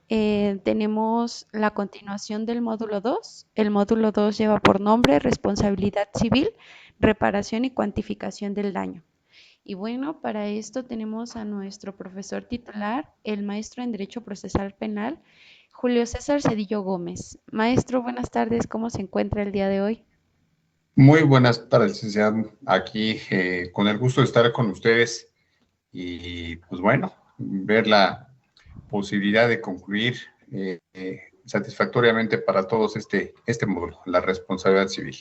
tenemos la continuación del módulo 2. El módulo 2 lleva por nombre Responsabilidad Civil, Reparación y Cuantificación del Daño. Y bueno, para esto tenemos a nuestro profesor titular, el maestro en Derecho Procesal Penal, Julio César Cedillo Gómez. Maestro, buenas tardes, ¿cómo se encuentra el día de hoy? Muy buenas tardes, licenciado. Aquí con el gusto de estar con ustedes y pues bueno, ver la posibilidad de concluir satisfactoriamente para todos este módulo, la responsabilidad civil.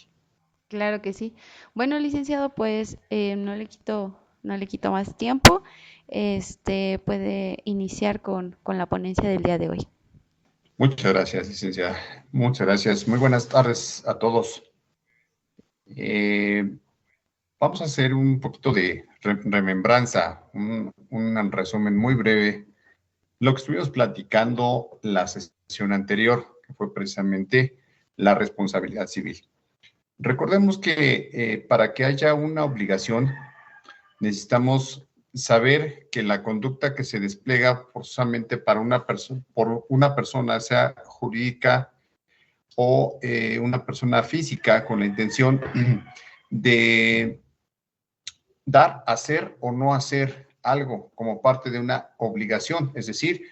Claro que sí. Bueno, licenciado, pues no le quito más tiempo. Puede iniciar con la ponencia del día de hoy. Muchas gracias, licenciada. Muchas gracias. Muy buenas tardes a todos. Eh, Vamos a hacer un poquito de remembranza, un resumen muy breve. Lo que estuvimos platicando la sesión anterior, que fue precisamente la responsabilidad civil. Recordemos que para que haya una obligación, necesitamos saber que la conducta que se despliega forzosamente para por una persona, sea jurídica o una persona física, con la intención de dar, hacer o no hacer algo como parte de una obligación. Es decir,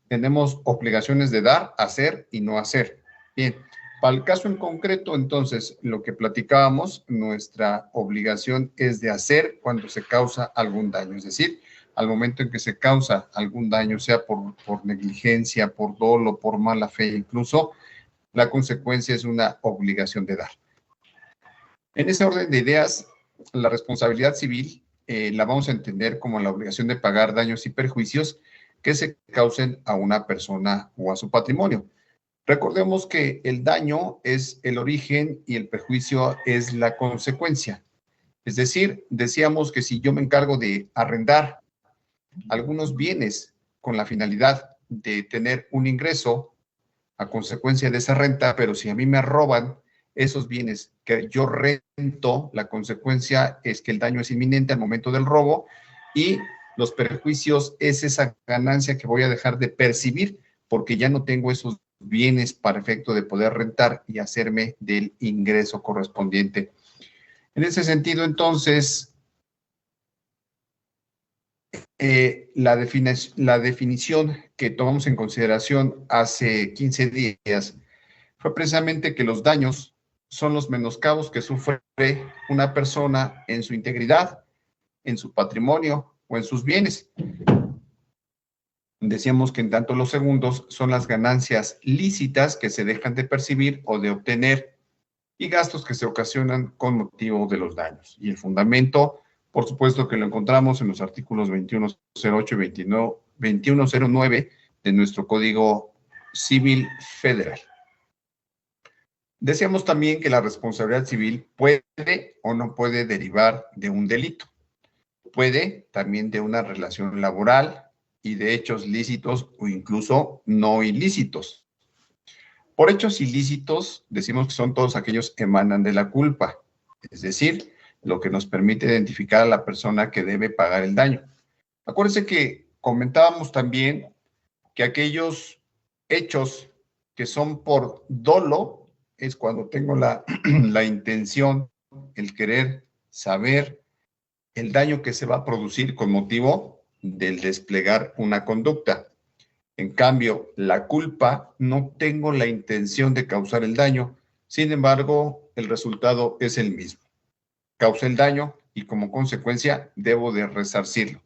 tenemos obligaciones de dar, hacer y no hacer. Bien, para el caso en concreto, entonces, lo que platicábamos, nuestra obligación es de hacer cuando se causa algún daño. Es decir, al momento en que se causa algún daño, sea por negligencia, por dolo, por mala fe, incluso, la consecuencia es una obligación de dar. En ese orden de ideas, la responsabilidad civil la vamos a entender como la obligación de pagar daños y perjuicios que se causen a una persona o a su patrimonio. Recordemos que el daño es el origen y el perjuicio es la consecuencia. Es decir, decíamos que si yo me encargo de arrendar algunos bienes con la finalidad de tener un ingreso a consecuencia de esa renta, pero si a mí me roban esos bienes que yo rento, la consecuencia es que el daño es inminente al momento del robo y los perjuicios es esa ganancia que voy a dejar de percibir porque ya no tengo esos bienes para efecto de poder rentar y hacerme del ingreso correspondiente. En ese sentido, entonces, la definición que tomamos en consideración hace 15 días fue precisamente que los daños son los menoscabos que sufre una persona en su integridad, en su patrimonio o en sus bienes. Decíamos que en tanto los segundos son las ganancias lícitas que se dejan de percibir o de obtener y gastos que se ocasionan con motivo de los daños. Y el fundamento, por supuesto, que lo encontramos en los artículos 2108 y 2109 de nuestro Código Civil Federal. Decíamos también que la responsabilidad civil puede o no puede derivar de un delito. Puede también de una relación laboral y de hechos lícitos o incluso no ilícitos. Por hechos ilícitos, decimos que son todos aquellos que emanan de la culpa, es decir, lo que nos permite identificar a la persona que debe pagar el daño. Acuérdense que comentábamos también que aquellos hechos que son por dolo es cuando tengo la intención, el querer saber el daño que se va a producir con motivo del desplegar una conducta. En cambio, la culpa, no tengo la intención de causar el daño, sin embargo, el resultado es el mismo. Causa el daño y como consecuencia debo de resarcirlo,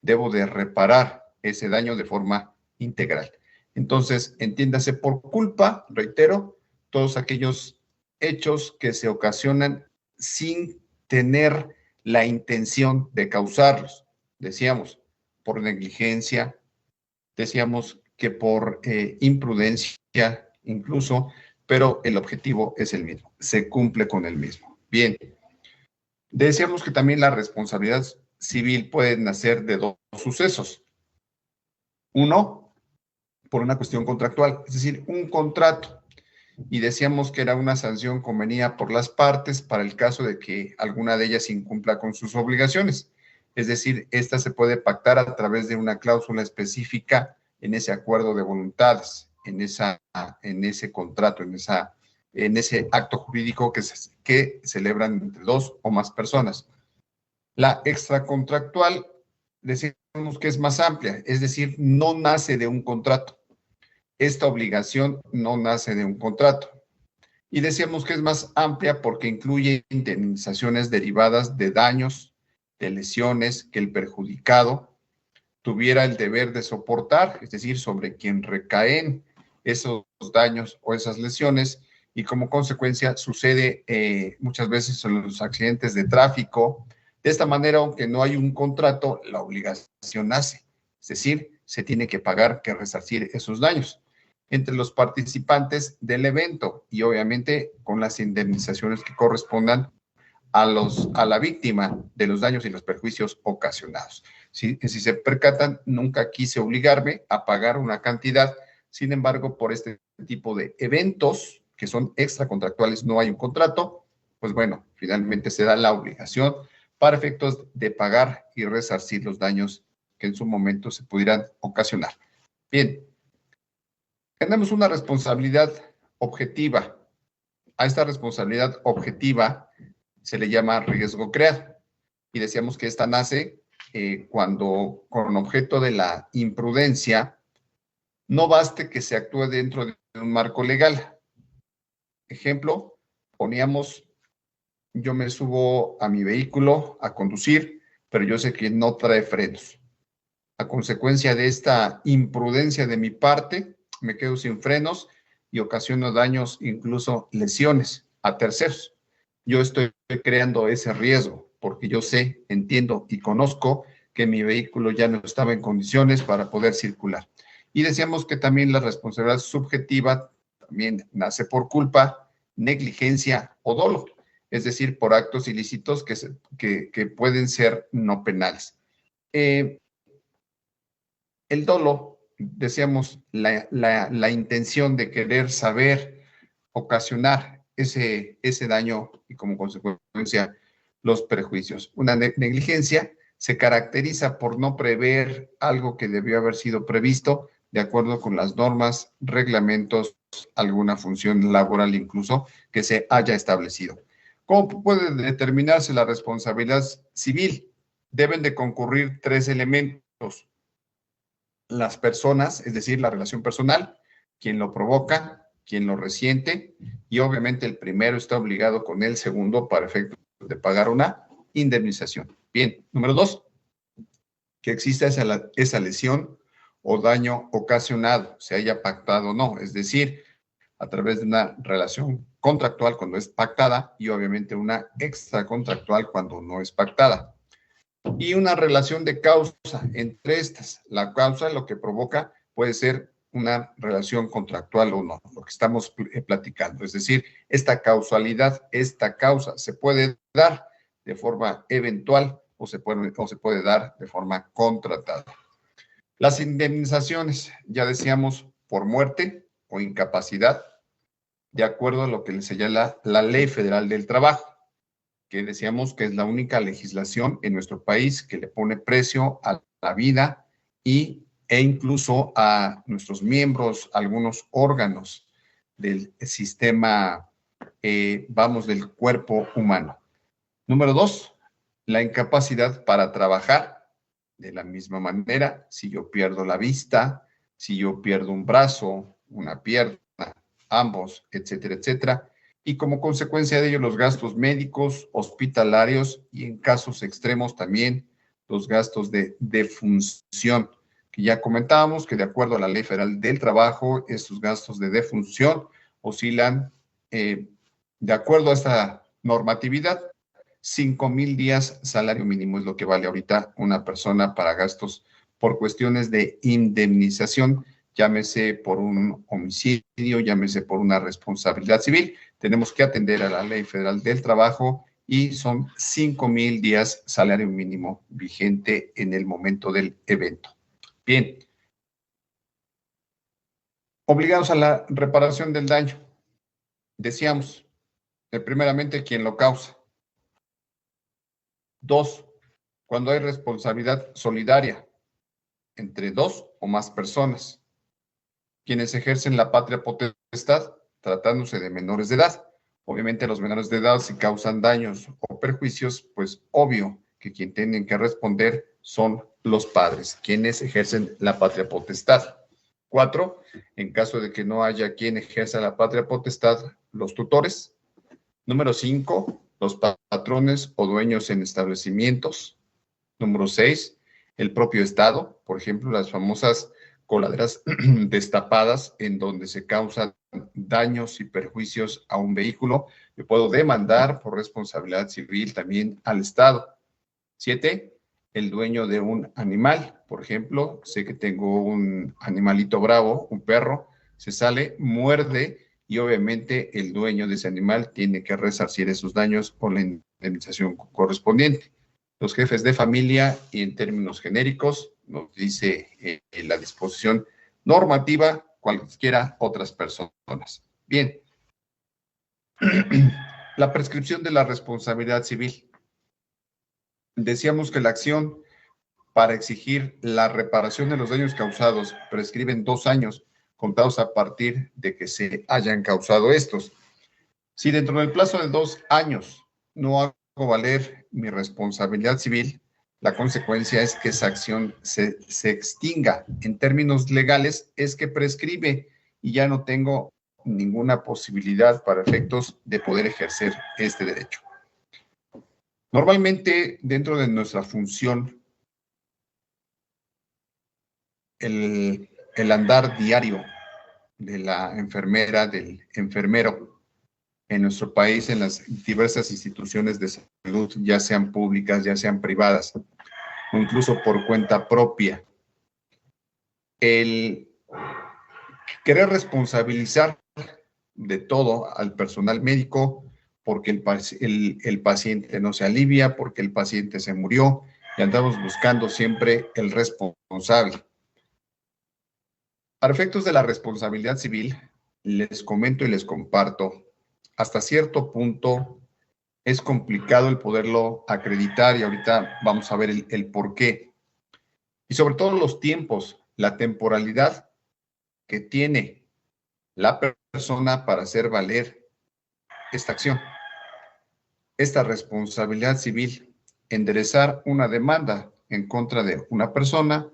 debo de reparar ese daño de forma integral. Entonces, entiéndase por culpa, reitero, todos aquellos hechos que se ocasionan sin tener la intención de causarlos. Decíamos, por negligencia, decíamos que por imprudencia incluso, pero el objetivo es el mismo, se cumple con el mismo. Bien, decíamos que también la responsabilidad civil puede nacer de dos sucesos. Uno, por una cuestión contractual, es decir, un contrato. Y decíamos que era una sanción convenida por las partes para el caso de que alguna de ellas incumpla con sus obligaciones. Es decir, esta se puede pactar a través de una cláusula específica en ese acuerdo de voluntades, en ese contrato, en ese acto jurídico que celebran entre dos o más personas. La extracontractual decimos que es más amplia, es decir, no nace de un contrato. Esta obligación no nace de un contrato. Y decíamos que es más amplia porque incluye indemnizaciones derivadas de daños, de lesiones que el perjudicado tuviera el deber de soportar, es decir, sobre quien recaen esos daños o esas lesiones, y como consecuencia sucede muchas veces en los accidentes de tráfico. De esta manera, aunque no hay un contrato, la obligación nace, es decir, se tiene que pagar, que resarcir esos daños entre los participantes del evento y obviamente con las indemnizaciones que correspondan a la víctima de los daños y los perjuicios ocasionados. Si se percatan, nunca quise obligarme a pagar una cantidad, sin embargo, por este tipo de eventos que son extracontractuales, no hay un contrato, pues bueno, finalmente se da la obligación para efectos de pagar y resarcir los daños que en su momento se pudieran ocasionar. Bien, tenemos una responsabilidad objetiva. A esta responsabilidad objetiva se le llama riesgo creado. Y decíamos que esta nace cuando, con objeto de la imprudencia, no baste que se actúe dentro de un marco legal. Ejemplo, poníamos, yo me subo a mi vehículo a conducir, pero yo sé que no trae frenos. A consecuencia de esta imprudencia de mi parte, me quedo sin frenos y ocasiono daños, incluso lesiones a terceros. Yo estoy creando ese riesgo porque yo sé, entiendo y conozco que mi vehículo ya no estaba en condiciones para poder circular. Y decíamos que también la responsabilidad subjetiva también nace por culpa, negligencia o dolo, es decir, por actos ilícitos que pueden ser no penales. El dolo, decíamos, la intención de querer saber ocasionar ese daño y como consecuencia los perjuicios. Una negligencia se caracteriza por no prever algo que debió haber sido previsto de acuerdo con las normas, reglamentos, alguna función laboral incluso que se haya establecido. ¿Cómo puede determinarse la responsabilidad civil? Deben de concurrir tres elementos: las personas, es decir, la relación personal, quien lo provoca, quien lo resiente, y obviamente el primero está obligado con el segundo para efectos de pagar una indemnización. Bien, número dos, que exista esa lesión o daño ocasionado, se haya pactado o no, es decir, a través de una relación contractual cuando es pactada y obviamente una extracontractual cuando no es pactada. Y una relación de causa entre estas. La causa, lo que provoca, puede ser una relación contractual o no, lo que estamos platicando. Es decir, esta causalidad, esta causa se puede dar de forma eventual o se puede dar de forma contratada. Las indemnizaciones, ya decíamos, por muerte o incapacidad, de acuerdo a lo que le señala la Ley Federal del Trabajo, que decíamos que es la única legislación en nuestro país que le pone precio a la vida e incluso a nuestros miembros, algunos órganos del sistema, del cuerpo humano. Número dos, la incapacidad para trabajar. De la misma manera, si yo pierdo la vista, si yo pierdo un brazo, una pierna, ambos, etcétera, etcétera, y como consecuencia de ello los gastos médicos, hospitalarios y en casos extremos también los gastos de defunción, que ya comentábamos que de acuerdo a la Ley Federal del Trabajo, estos gastos de defunción oscilan, de acuerdo a esta normatividad, 5,000 días salario mínimo es lo que vale ahorita una persona para gastos por cuestiones de indemnización, llámese por un homicidio, llámese por una responsabilidad civil. Tenemos que atender a la Ley Federal del Trabajo y son 5,000 días salario mínimo vigente en el momento del evento. Bien. Obligados a la reparación del daño. Decíamos, primeramente, quien lo causa. Dos, cuando hay responsabilidad solidaria. entre dos o más personas. Quienes ejercen la patria potestad, tratándose de menores de edad. Obviamente los menores de edad, si causan daños o perjuicios, pues obvio que quien tienen que responder son los padres, quienes ejercen la patria potestad. 4, en caso de que no haya quien ejerza la patria potestad, los tutores. Número 5, los patrones o dueños en establecimientos. Número 6, el propio Estado, por ejemplo, las famosas coladeras destapadas en donde se causan daños y perjuicios a un vehículo. Yo puedo demandar por responsabilidad civil también al Estado. 7, el dueño de un animal. Por ejemplo, sé que tengo un animalito bravo, un perro, se sale, muerde y obviamente el dueño de ese animal tiene que resarcir esos daños con la indemnización correspondiente. Los jefes de familia y en términos genéricos, nos dice la disposición normativa, cualquiera otras personas. Bien, la prescripción de la responsabilidad civil. Decíamos que la acción para exigir la reparación de los daños causados prescriben 2 años contados a partir de que se hayan causado estos. Si dentro del plazo de 2 años no hago valer mi responsabilidad civil, la consecuencia es que esa acción se extinga. En términos legales, es que prescribe y ya no tengo ninguna posibilidad para efectos de poder ejercer este derecho. Normalmente, dentro de nuestra función, el andar diario de la enfermera, del enfermero, en nuestro país, en las diversas instituciones de salud, ya sean públicas, ya sean privadas, o incluso por cuenta propia. El querer responsabilizar de todo al personal médico porque el paciente no se alivia, porque el paciente se murió, y andamos buscando siempre el responsable. Para efectos de la responsabilidad civil, les comento y les comparto, hasta cierto punto es complicado el poderlo acreditar y ahorita vamos a ver el por qué. Y sobre todo los tiempos, la temporalidad que tiene la persona para hacer valer esta acción, esta responsabilidad civil, enderezar una demanda en contra de una persona.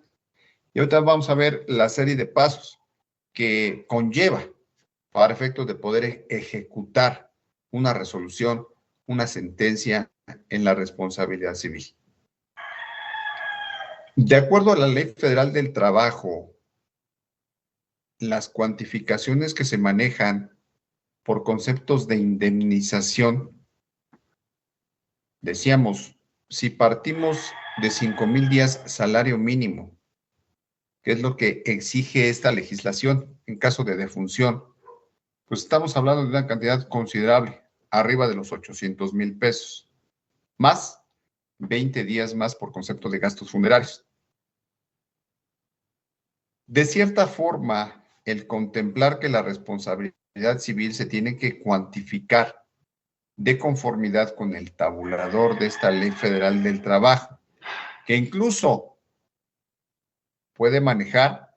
Y ahorita vamos a ver la serie de pasos que conlleva para efectos de poder ejecutar una resolución, una sentencia en la responsabilidad civil. De acuerdo a la Ley Federal del Trabajo, las cuantificaciones que se manejan por conceptos de indemnización, decíamos, si partimos de 5,000 días salario mínimo, que es lo que exige esta legislación en caso de defunción, pues estamos hablando de una cantidad considerable, arriba de los 800,000 pesos, más 20 días más por concepto de gastos funerarios. De cierta forma, el contemplar que la responsabilidad civil se tiene que cuantificar de conformidad con el tabulador de esta Ley Federal del Trabajo, que incluso puede manejar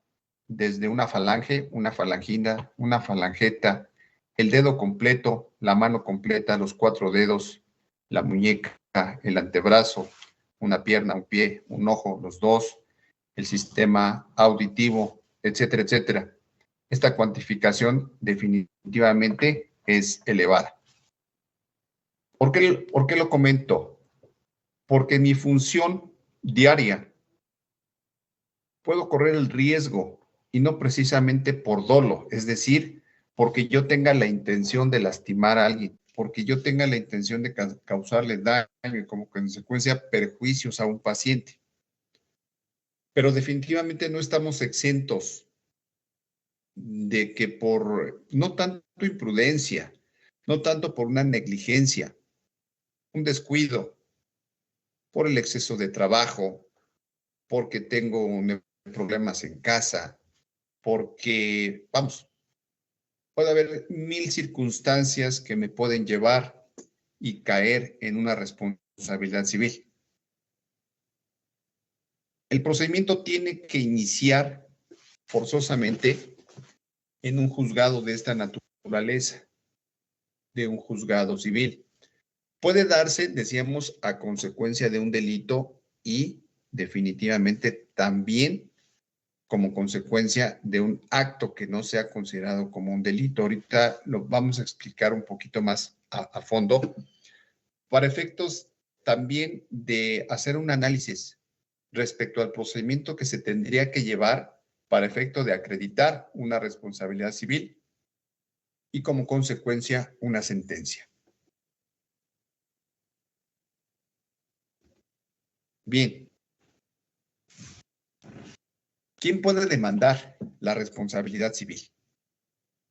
desde una falange, una falangina, una falangeta, el dedo completo, la mano completa, los 4 dedos, la muñeca, el antebrazo, una pierna, un pie, un ojo, los dos, el sistema auditivo, etcétera, etcétera. Esta cuantificación definitivamente es elevada. ¿Por qué lo comento? Porque mi función diaria puedo correr el riesgo y no precisamente por dolo, es decir, porque yo tenga la intención de lastimar a alguien, porque yo tenga la intención de causarle daño y como consecuencia perjuicios a un paciente. Pero definitivamente no estamos exentos de que por no tanto imprudencia, no tanto por una negligencia, un descuido, por el exceso de trabajo, porque tengo problemas en casa, porque, vamos, puede haber 1000 circunstancias que me pueden llevar y caer en una responsabilidad civil. El procedimiento tiene que iniciar forzosamente en un juzgado de esta naturaleza, de un juzgado civil. Puede darse, decíamos, a consecuencia de un delito y definitivamente también como consecuencia de un acto que no sea considerado como un delito. Ahorita lo vamos a explicar un poquito más a fondo, para efectos también de hacer un análisis respecto al procedimiento que se tendría que llevar para efecto de acreditar una responsabilidad civil y como consecuencia una sentencia. Bien, ¿quién puede demandar la responsabilidad civil?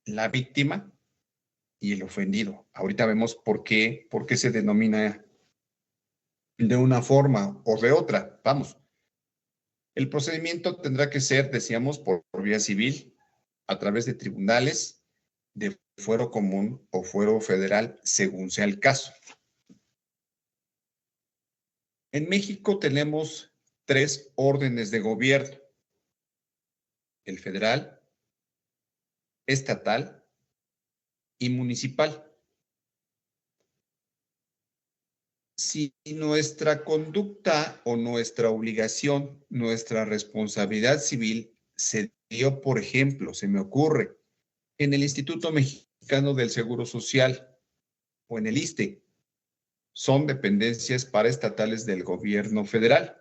La víctima y el ofendido. Ahorita vemos por qué se denomina de una forma o de otra. Vamos, el procedimiento tendrá que ser, decíamos, por vía civil, a través de tribunales, de fuero común o fuero federal, según sea el caso. En México tenemos 3 órdenes de gobierno: el federal, estatal y municipal. Si nuestra conducta o nuestra obligación, nuestra responsabilidad civil se dio, por ejemplo, se me ocurre, en el Instituto Mexicano del Seguro Social o en el ISSSTE, son dependencias paraestatales del gobierno federal.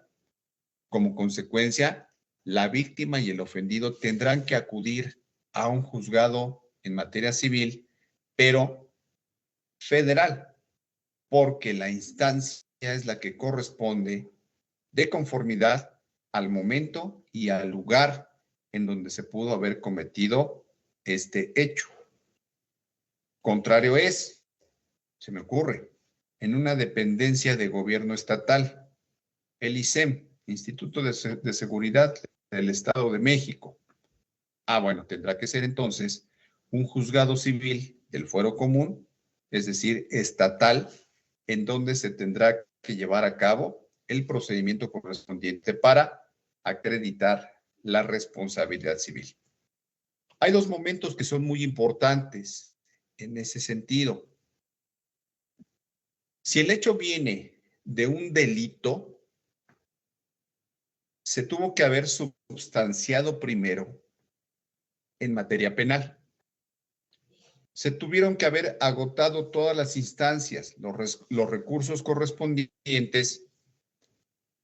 Como consecuencia, la víctima y el ofendido tendrán que acudir a un juzgado en materia civil, pero federal, porque la instancia es la que corresponde de conformidad al momento y al lugar en donde se pudo haber cometido este hecho. Contrario es, se me ocurre, en una dependencia de gobierno estatal, el ISEM, Instituto de Seguridad del Estado de México. Bueno, tendrá que ser entonces un juzgado civil del fuero común, es decir, estatal, en donde se tendrá que llevar a cabo el procedimiento correspondiente para acreditar la responsabilidad civil. Hay 2 momentos que son muy importantes en ese sentido. Si el hecho viene de un delito, se tuvo que haber substanciado primero en materia penal. Se tuvieron que haber agotado todas las instancias, los recursos correspondientes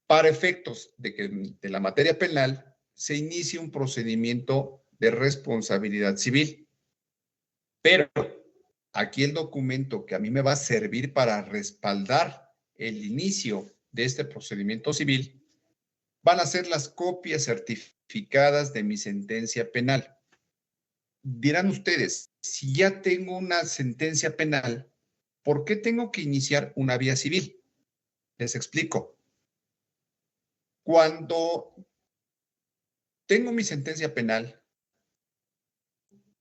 para efectos de que de la materia penal se inicie un procedimiento de responsabilidad civil. Pero aquí el documento que a mí me va a servir para respaldar el inicio de este procedimiento civil van a ser las copias certificadas de mi sentencia penal. Dirán ustedes, si ya tengo una sentencia penal, ¿por qué tengo que iniciar una vía civil? Les explico. Cuando tengo mi sentencia penal,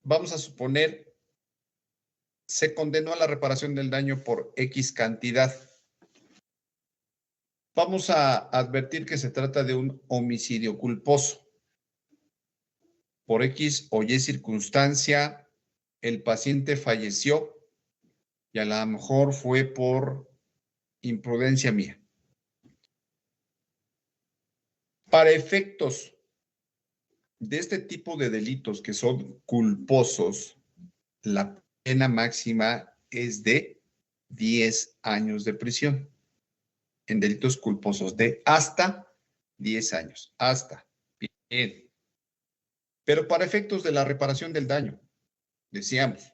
vamos a suponer, se condenó a la reparación del daño por X cantidad. Vamos a advertir que se trata de un homicidio culposo. Por X o Y circunstancia, el paciente falleció y a lo mejor fue por imprudencia mía. Para efectos de este tipo de delitos que son culposos, la pena máxima es de 10 años de prisión. En delitos culposos de hasta 10 años. Hasta. Bien. Pero para efectos de la reparación del daño, decíamos,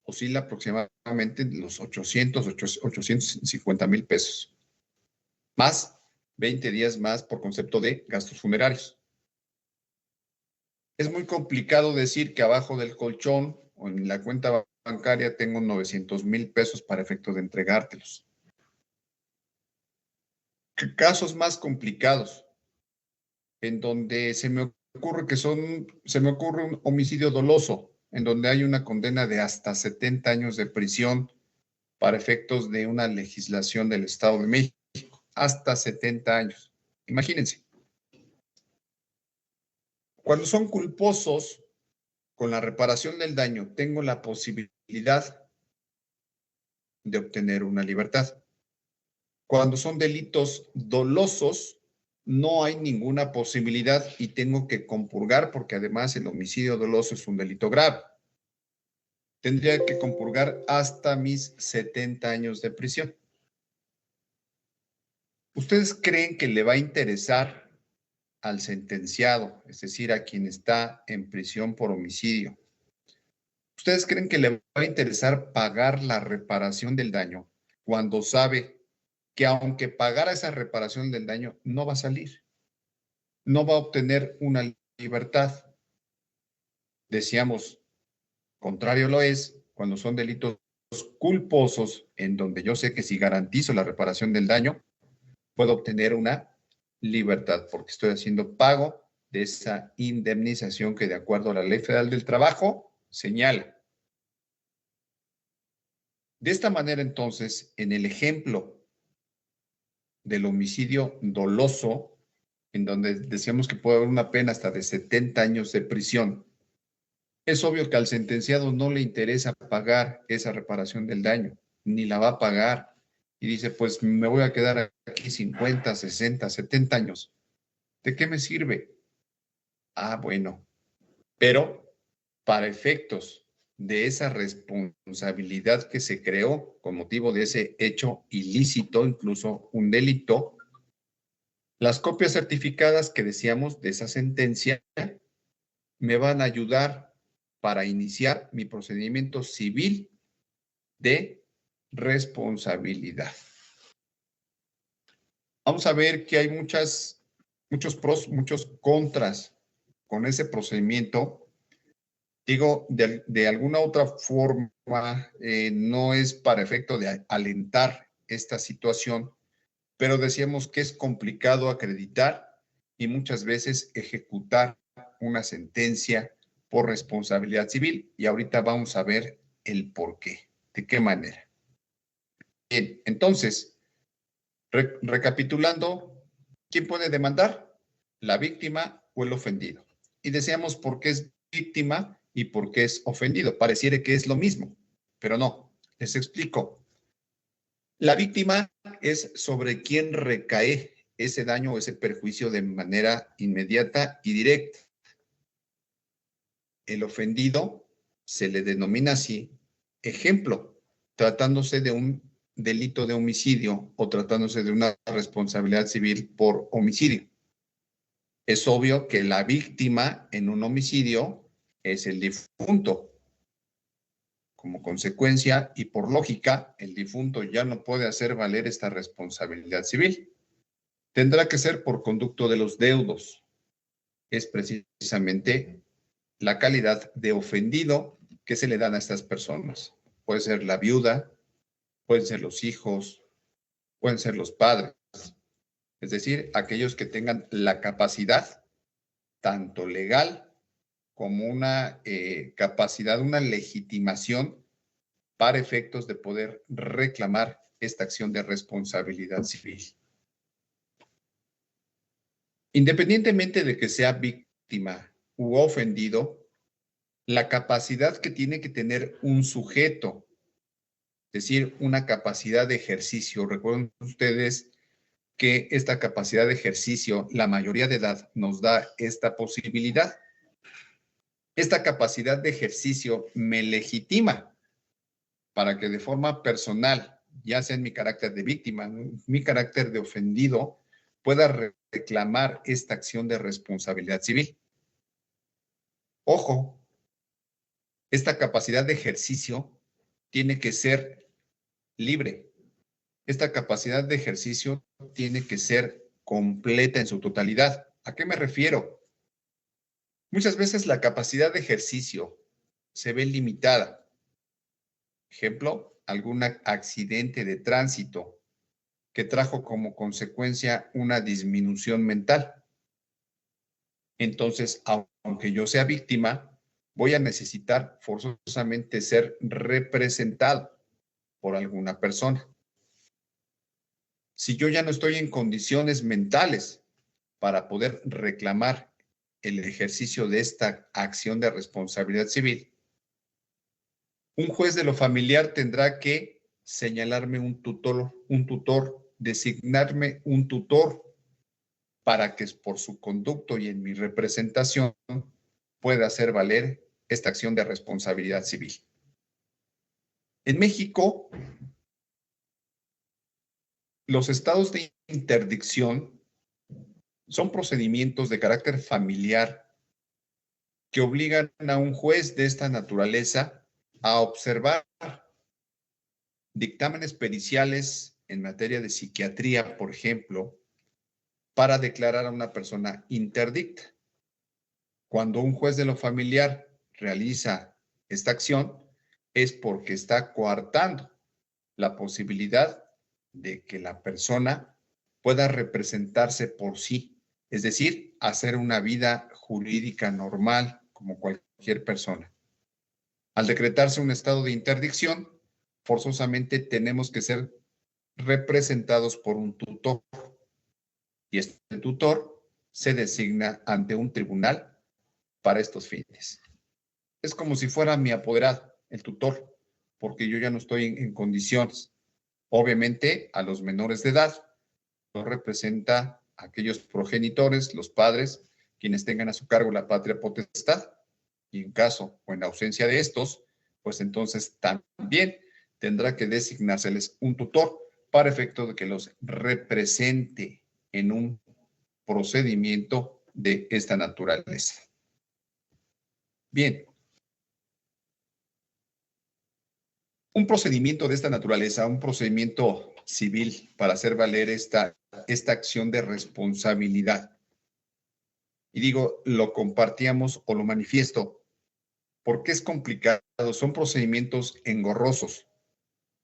oscila aproximadamente los 850,000 pesos. Más 20 días más por concepto de gastos funerarios. Es muy complicado decir que abajo del colchón o en la cuenta bancaria tengo 900,000 pesos para efecto de entregártelos. Casos más complicados, en donde se me ocurre un homicidio doloso, en donde hay una condena de hasta 70 años de prisión para efectos de una legislación del Estado de México. Hasta 70 años. Imagínense. Cuando son culposos, con la reparación del daño, tengo la posibilidad de obtener una libertad. Cuando son delitos dolosos, no hay ninguna posibilidad y tengo que compurgar, porque además el homicidio doloso es un delito grave. Tendría que compurgar hasta mis 70 años de prisión. ¿Ustedes creen que le va a interesar al sentenciado, es decir, a quien está en prisión por homicidio? ¿Ustedes creen que le va a interesar pagar la reparación del daño cuando sabe que aunque pagara esa reparación del daño, no va a salir? No va a obtener una libertad. Decíamos, contrario lo es cuando son delitos culposos, en donde yo sé que si garantizo la reparación del daño, puedo obtener una libertad, porque estoy haciendo pago de esa indemnización que de acuerdo a la Ley Federal del Trabajo señala. De esta manera, entonces, en el ejemplo del homicidio doloso, en donde decíamos que puede haber una pena hasta de 70 años de prisión, es obvio que al sentenciado no le interesa pagar esa reparación del daño, ni la va a pagar. Y dice, pues me voy a quedar aquí 50, 60, 70 años. ¿De qué me sirve? Ah, bueno, pero para efectos de esa responsabilidad que se creó con motivo de ese hecho ilícito, incluso un delito, las copias certificadas que decíamos de esa sentencia me van a ayudar para iniciar mi procedimiento civil de responsabilidad. Vamos a ver que hay muchos pros, muchos contras con ese procedimiento. Digo, de alguna otra forma, no es para efecto de alentar esta situación, pero decíamos que es complicado acreditar y muchas veces ejecutar una sentencia por responsabilidad civil. Y ahorita vamos a ver el por qué, de qué manera. Bien, entonces, recapitulando, ¿quién puede demandar? La víctima o el ofendido. Y decíamos por qué es víctima y por qué es ofendido. Pareciera que es lo mismo, pero no. Les explico. La víctima es sobre quien recae ese daño o ese perjuicio de manera inmediata y directa. El ofendido se le denomina así. Ejemplo, tratándose de un delito de homicidio o tratándose de una responsabilidad civil por homicidio. Es obvio que la víctima en un homicidio es el difunto. Como consecuencia y por lógica, el difunto ya no puede hacer valer esta responsabilidad civil. Tendrá que ser por conducto de los deudos. Es precisamente la calidad de ofendido que se le dan a estas personas. Puede ser la viuda, pueden ser los hijos, pueden ser los padres. Es decir, aquellos que tengan la capacidad, tanto legal como una capacidad, una legitimación para efectos de poder reclamar esta acción de responsabilidad civil. Independientemente de que sea víctima u ofendido, la capacidad que tiene que tener un sujeto, es decir, una capacidad de ejercicio. Recuerden ustedes que esta capacidad de ejercicio, la mayoría de edad nos da esta posibilidad. Esta capacidad de ejercicio me legitima para que de forma personal, ya sea en mi carácter de víctima, mi carácter de ofendido, pueda reclamar esta acción de responsabilidad civil. Ojo, esta capacidad de ejercicio tiene que ser libre. Esta capacidad de ejercicio tiene que ser completa en su totalidad. ¿A qué me refiero? Muchas veces la capacidad de ejercicio se ve limitada. Ejemplo, algún accidente de tránsito que trajo como consecuencia una disminución mental. Entonces, aunque yo sea víctima, voy a necesitar forzosamente ser representado por alguna persona. Si yo ya no estoy en condiciones mentales para poder reclamar el ejercicio de esta acción de responsabilidad civil, un juez de lo familiar tendrá que señalarme un tutor, designarme un tutor para que por su conducto y en mi representación pueda hacer valer esta acción de responsabilidad civil. En México, los estados de interdicción son procedimientos de carácter familiar que obligan a un juez de esta naturaleza a observar dictámenes periciales en materia de psiquiatría, por ejemplo, para declarar a una persona interdicta. Cuando un juez de lo familiar realiza esta acción, es porque está coartando la posibilidad de que la persona pueda representarse por sí, es decir, hacer una vida jurídica normal como cualquier persona. Al decretarse un estado de interdicción, forzosamente tenemos que ser representados por un tutor, y este tutor se designa ante un tribunal para estos fines. Es como si fuera mi apoderado, el tutor, porque yo ya no estoy en condiciones. Obviamente, a los menores de edad, lo representa a aquellos progenitores, los padres, quienes tengan a su cargo la patria potestad, y en caso o en ausencia de estos, pues entonces también tendrá que designárseles un tutor para efecto de que los represente en un procedimiento de esta naturaleza. Bien, un procedimiento de esta naturaleza, un procedimiento civil para hacer valer esta acción de responsabilidad. Y digo, lo compartíamos o lo manifiesto, porque es complicado, son procedimientos engorrosos.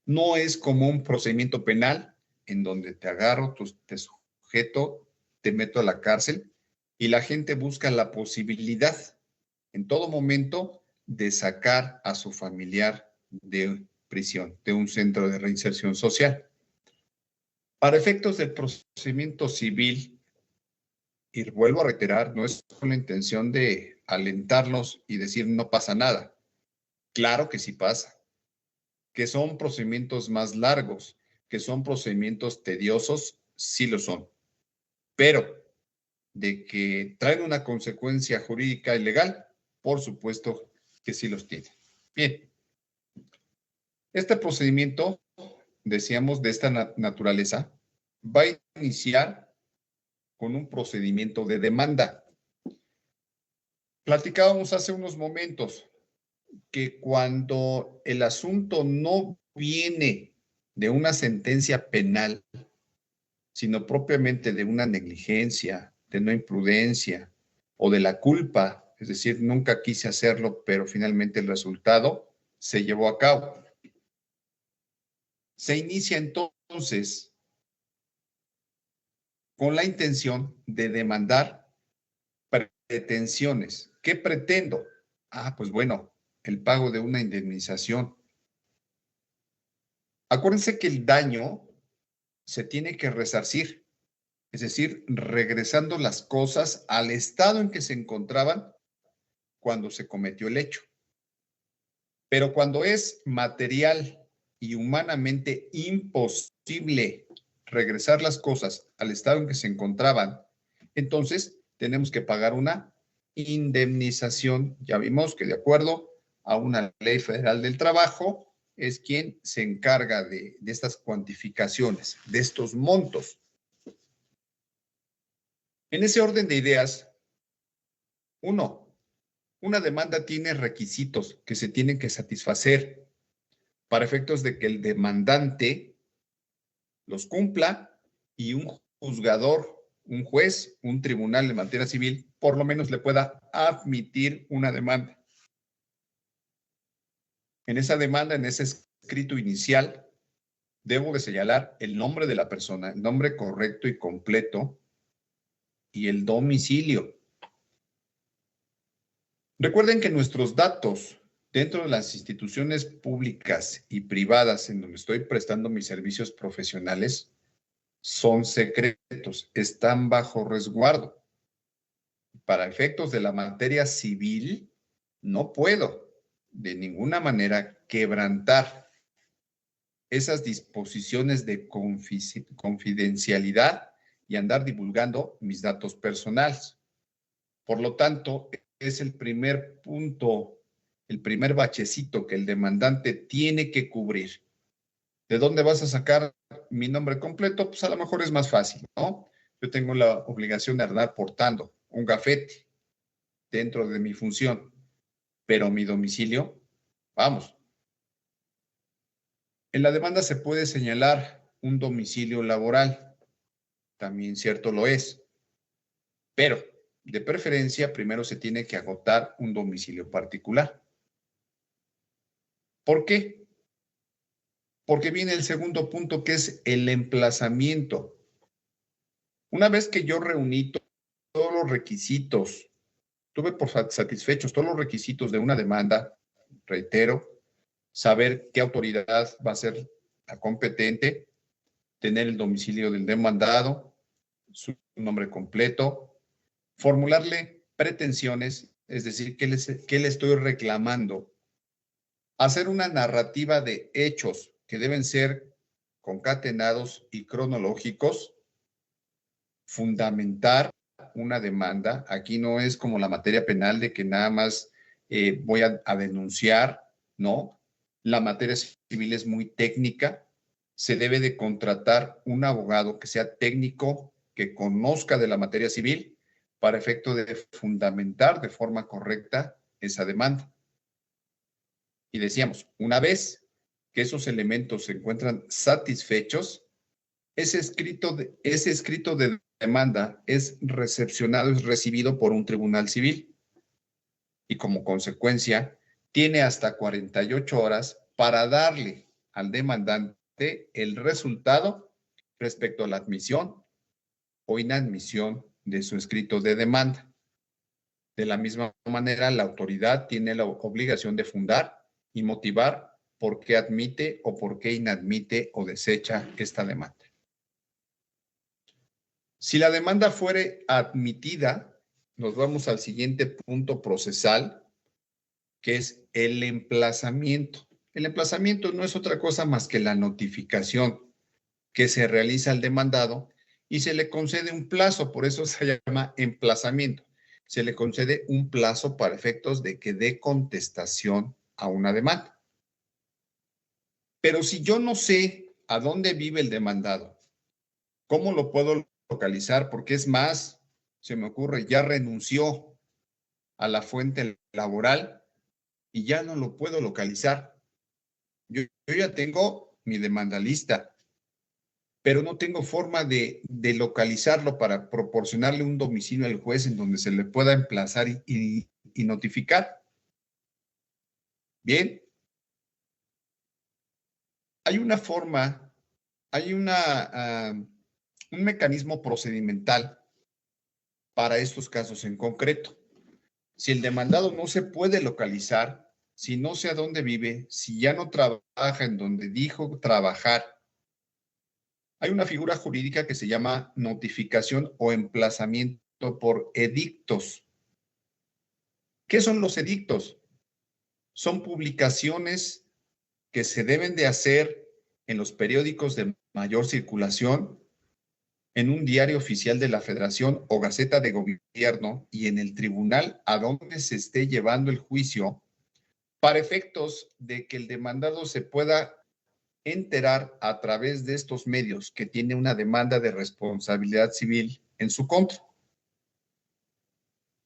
No es como un procedimiento penal en donde te agarro, te sujeto, te meto a la cárcel y la gente busca la posibilidad en todo momento de sacar a su familiar de prisión, de un centro de reinserción social. Para efectos del procedimiento civil, y vuelvo a reiterar, no es con la intención de alentarlos y decir no pasa nada. Claro que sí pasa, que son procedimientos más largos, que son procedimientos tediosos, sí lo son, pero de que traen una consecuencia jurídica y legal, por supuesto que sí los tiene. Bien, este procedimiento, decíamos, de esta naturaleza, va a iniciar con un procedimiento de demanda. Platicábamos hace unos momentos que cuando el asunto no viene de una sentencia penal, sino propiamente de una negligencia, de una imprudencia o de la culpa, es decir, nunca quise hacerlo, pero finalmente el resultado se llevó a cabo. Se inicia entonces con la intención de demandar pretensiones. ¿Qué pretendo? Pues bueno, el pago de una indemnización. Acuérdense que el daño se tiene que resarcir, es decir, regresando las cosas al estado en que se encontraban cuando se cometió el hecho. Pero cuando es material y humanamente imposible regresar las cosas al estado en que se encontraban, entonces tenemos que pagar una indemnización. Ya vimos que de acuerdo a una ley federal del trabajo es quien se encarga de estas cuantificaciones, de estos montos. En ese orden de ideas, una demanda tiene requisitos que se tienen que satisfacer para efectos de que el demandante los cumpla y un juzgador, un juez, un tribunal de materia civil, por lo menos le pueda admitir una demanda. En esa demanda, en ese escrito inicial, debo de señalar el nombre de la persona, el nombre correcto y completo y el domicilio. Recuerden que nuestros datos dentro de las instituciones públicas y privadas en donde estoy prestando mis servicios profesionales son secretos, están bajo resguardo. para efectos de la materia civil, no puedo de ninguna manera quebrantar esas disposiciones de confidencialidad y andar divulgando mis datos personales. Por lo tanto, es el primer punto, el primer bachecito que el demandante tiene que cubrir. ¿De dónde vas a sacar mi nombre completo? Pues a lo mejor es más fácil, ¿no? Yo tengo la obligación de andar portando un gafete dentro de mi función, pero mi domicilio, vamos. En la demanda se puede señalar un domicilio laboral, también cierto lo es, pero de preferencia primero se tiene que agotar un domicilio particular. ¿Por qué? Porque viene el segundo punto, que es el emplazamiento. Una vez que yo reuní todos los requisitos, tuve por satisfechos todos los requisitos de una demanda, reitero, saber qué autoridad va a ser la competente, tener el domicilio del demandado, su nombre completo, formularle pretensiones, es decir, qué le estoy reclamando, hacer una narrativa de hechos que deben ser concatenados y cronológicos, fundamentar una demanda. Aquí no es como la materia penal de que nada más voy a denunciar, ¿no? La materia civil es muy técnica. Se debe de contratar un abogado que sea técnico, que conozca de la materia civil para efecto de fundamentar de forma correcta esa demanda. Y decíamos, una vez que esos elementos se encuentran satisfechos, ese escrito de demanda es recepcionado, es recibido por un tribunal civil y como consecuencia tiene hasta 48 horas para darle al demandante el resultado respecto a la admisión o inadmisión de su escrito de demanda. De la misma manera, la autoridad tiene la obligación de fundar y motivar por qué admite o por qué inadmite o desecha esta demanda. Si la demanda fuere admitida, nos vamos al siguiente punto procesal, que es el emplazamiento. El emplazamiento no es otra cosa más que la notificación que se realiza al demandado y se le concede un plazo, por eso se llama emplazamiento. Se le concede un plazo para efectos de que dé contestación a una demanda. Pero si yo no sé a dónde vive el demandado, ¿cómo lo puedo localizar? Porque es más, se me ocurre, ya renunció a la fuente laboral y ya no lo puedo localizar. Yo ya tengo mi demanda lista, pero no tengo forma de localizarlo para proporcionarle un domicilio al juez en donde se le pueda emplazar y notificar. Bien, hay una forma, hay un mecanismo procedimental para estos casos en concreto. Si el demandado no se puede localizar, si no sé a dónde vive, si ya no trabaja en donde dijo trabajar, hay una figura jurídica que se llama notificación o emplazamiento por edictos. ¿Qué son los edictos? Son publicaciones que se deben de hacer en los periódicos de mayor circulación, en un diario oficial de la Federación o Gaceta de Gobierno y en el tribunal a donde se esté llevando el juicio, para efectos de que el demandado se pueda enterar a través de estos medios que tiene una demanda de responsabilidad civil en su contra.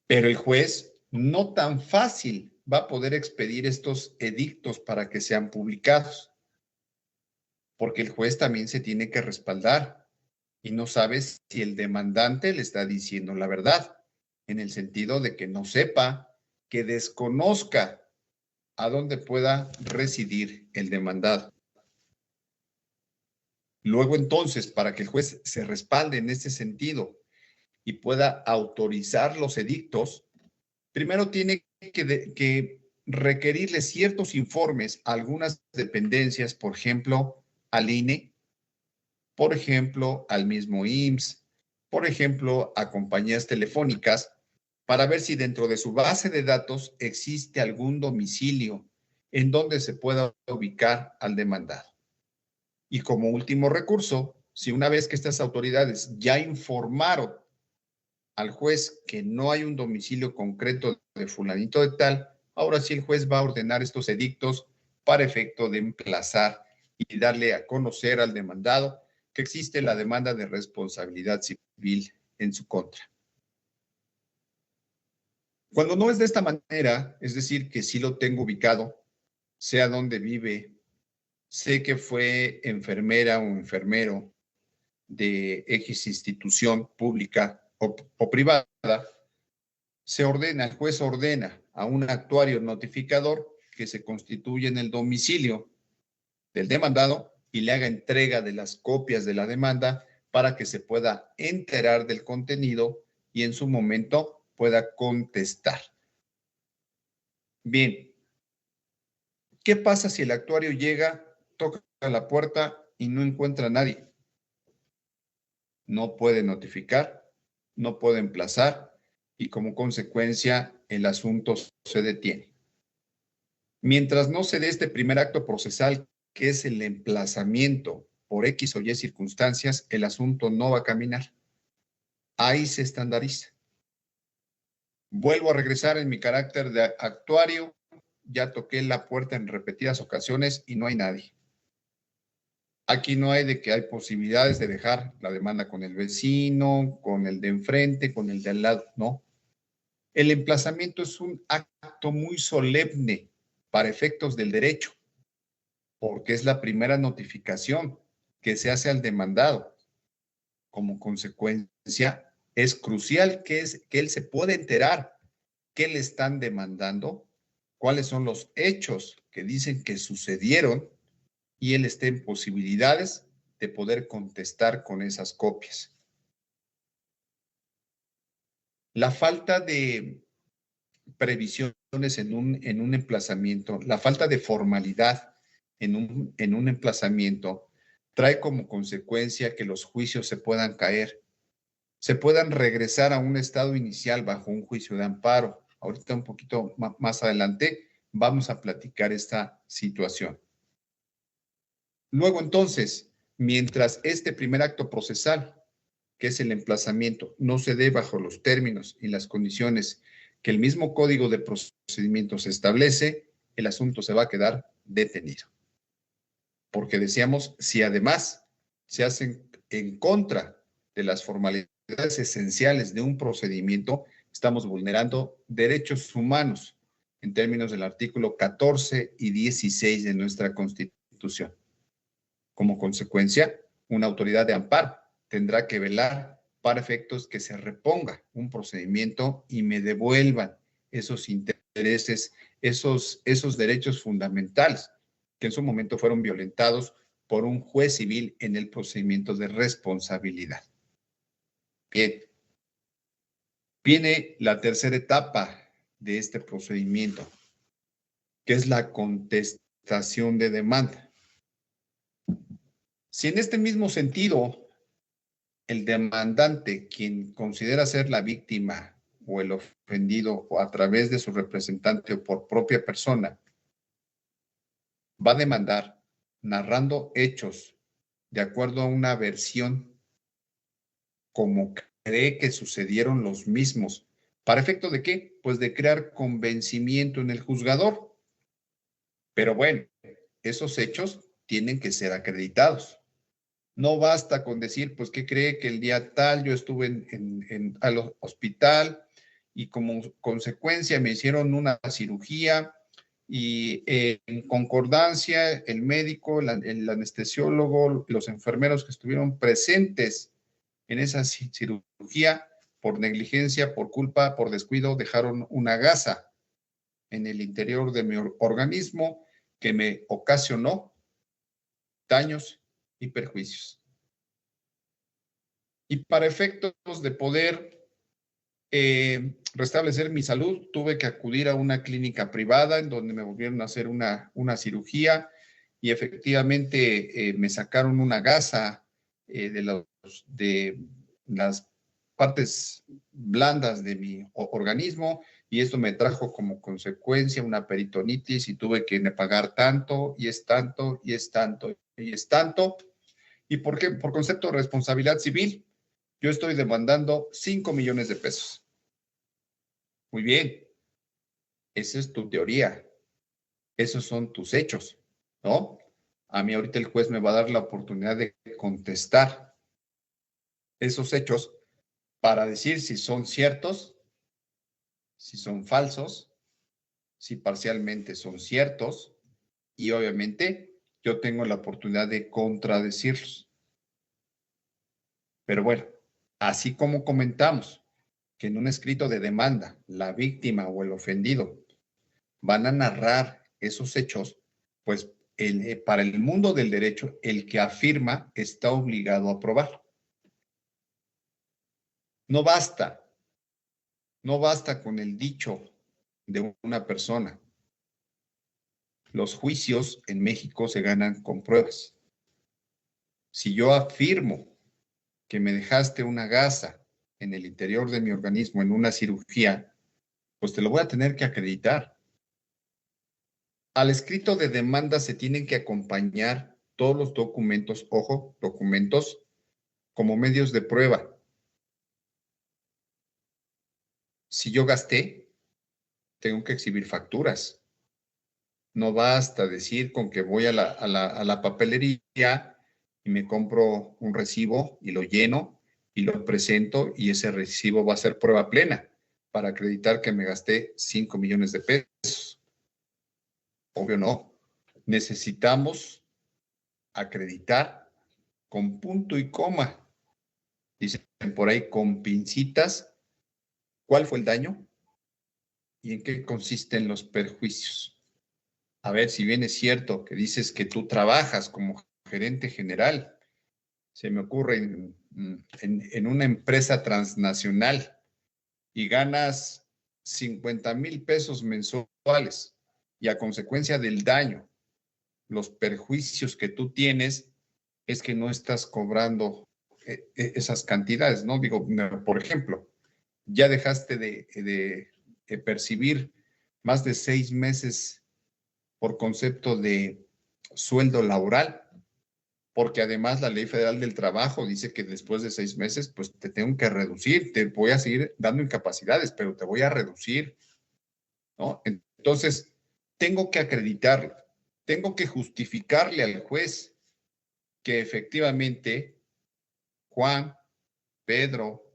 Pero el juez no tan fácil va a poder expedir estos edictos para que sean publicados, porque el juez también se tiene que respaldar y no sabe si el demandante le está diciendo la verdad, en el sentido de que no sepa, que desconozca a dónde pueda residir el demandado. Luego entonces, para que el juez se respalde en ese sentido y pueda autorizar los edictos, primero tiene que requerirle ciertos informes a algunas dependencias, por ejemplo, al INE, por ejemplo, al mismo IMSS, por ejemplo, a compañías telefónicas, para ver si dentro de su base de datos existe algún domicilio en donde se pueda ubicar al demandado. Y como último recurso, si una vez que estas autoridades ya informaron al juez que no hay un domicilio concreto de fulanito de tal, ahora sí el juez va a ordenar estos edictos para efecto de emplazar y darle a conocer al demandado que existe la demanda de responsabilidad civil en su contra. Cuando no es de esta manera, es decir, que sí lo tengo ubicado, sé a dónde vive, sé que fue enfermera o enfermero de X institución pública o privada, el juez ordena a un actuario notificador que se constituya en el domicilio del demandado y le haga entrega de las copias de la demanda para que se pueda enterar del contenido y en su momento pueda contestar. Bien, ¿qué pasa si el actuario llega, toca la puerta y no encuentra a nadie? No puede notificar, no puede emplazar y como consecuencia el asunto se detiene. Mientras no se dé este primer acto procesal, que es el emplazamiento por X o Y circunstancias, el asunto no va a caminar. Ahí se estandariza. Vuelvo a regresar en mi carácter de actuario, ya toqué la puerta en repetidas ocasiones y no hay nadie. Aquí no hay de que hay posibilidades de dejar la demanda con el vecino, con el de enfrente, con el de al lado, no. El emplazamiento es un acto muy solemne para efectos del derecho, porque es la primera notificación que se hace al demandado. Como consecuencia, es crucial que él se pueda enterar qué le están demandando, cuáles son los hechos que dicen que sucedieron y él esté en posibilidades de poder contestar con esas copias. La falta de previsiones en un emplazamiento, la falta de formalidad en un emplazamiento trae como consecuencia que los juicios se puedan caer, se puedan regresar a un estado inicial bajo un juicio de amparo. Ahorita un poquito más adelante vamos a platicar esta situación. Luego entonces, mientras este primer acto procesal, que es el emplazamiento, no se dé bajo los términos y las condiciones que el mismo Código de Procedimientos establece, el asunto se va a quedar detenido. Porque decíamos, si además se hacen en contra de las formalidades esenciales de un procedimiento, estamos vulnerando derechos humanos en términos del artículo 14 y 16 de nuestra Constitución. Como consecuencia, una autoridad de amparo tendrá que velar para efectos que se reponga un procedimiento y me devuelvan esos intereses, esos derechos fundamentales que en su momento fueron violentados por un juez civil en el procedimiento de responsabilidad. Bien, viene la tercera etapa de este procedimiento, que es la contestación de demanda. Si en este mismo sentido el demandante, quien considera ser la víctima o el ofendido o a través de su representante o por propia persona, va a demandar narrando hechos de acuerdo a una versión como cree que sucedieron los mismos. ¿Para efecto de qué? Pues de crear convencimiento en el juzgador. Pero bueno, esos hechos tienen que ser acreditados. No basta con decir, pues, ¿qué cree que el día tal yo estuve al hospital y como consecuencia me hicieron una cirugía y en concordancia el médico, el anestesiólogo, los enfermeros que estuvieron presentes en esa cirugía por negligencia, por culpa, por descuido, dejaron una gasa en el interior de mi organismo que me ocasionó daños y perjuicios? Y para efectos de poder restablecer mi salud, tuve que acudir a una clínica privada en donde me volvieron a hacer una cirugía y efectivamente me sacaron una gasa de las partes blandas de mi organismo y esto me trajo como consecuencia una peritonitis y tuve que pagar tanto y es tanto y es tanto y es tanto. ¿Y por qué? Por concepto de responsabilidad civil, yo estoy demandando 5 millones de pesos. Muy bien, esa es tu teoría, esos son tus hechos, ¿no? A mí ahorita el juez me va a dar la oportunidad de contestar esos hechos para decir si son ciertos, si son falsos, si parcialmente son ciertos y obviamente yo tengo la oportunidad de contradecirlos. Pero bueno, así como comentamos que en un escrito de demanda la víctima o el ofendido van a narrar esos hechos, pues para el mundo del derecho, el que afirma está obligado a probar. No basta, no basta con el dicho de una persona. Los juicios en México se ganan con pruebas. Si yo afirmo que me dejaste una gasa en el interior de mi organismo en una cirugía, pues te lo voy a tener que acreditar. Al escrito de demanda se tienen que acompañar todos los documentos, ojo, documentos como medios de prueba. Si yo gasté, tengo que exhibir facturas. No basta decir con que voy a la papelería y me compro un recibo y lo lleno y lo presento y ese recibo va a ser prueba plena para acreditar que me gasté 5 millones de pesos. Obvio no. Necesitamos acreditar con punto y coma. Dicen por ahí con pincitas cuál fue el daño y en qué consisten los perjuicios. A ver, si bien es cierto que dices que tú trabajas como gerente general, se me ocurre en una empresa transnacional y ganas 50,000 pesos mensuales y a consecuencia del daño, los perjuicios que tú tienes es que no estás cobrando esas cantidades, ¿no? Digo, por ejemplo, ya dejaste de percibir más de 6 meses por concepto de sueldo laboral, porque además la Ley Federal del Trabajo dice que después de 6 meses, pues te tengo que reducir, te voy a seguir dando incapacidades, pero te voy a reducir, ¿no? Entonces, tengo que acreditarlo, tengo que justificarle al juez que efectivamente Juan, Pedro,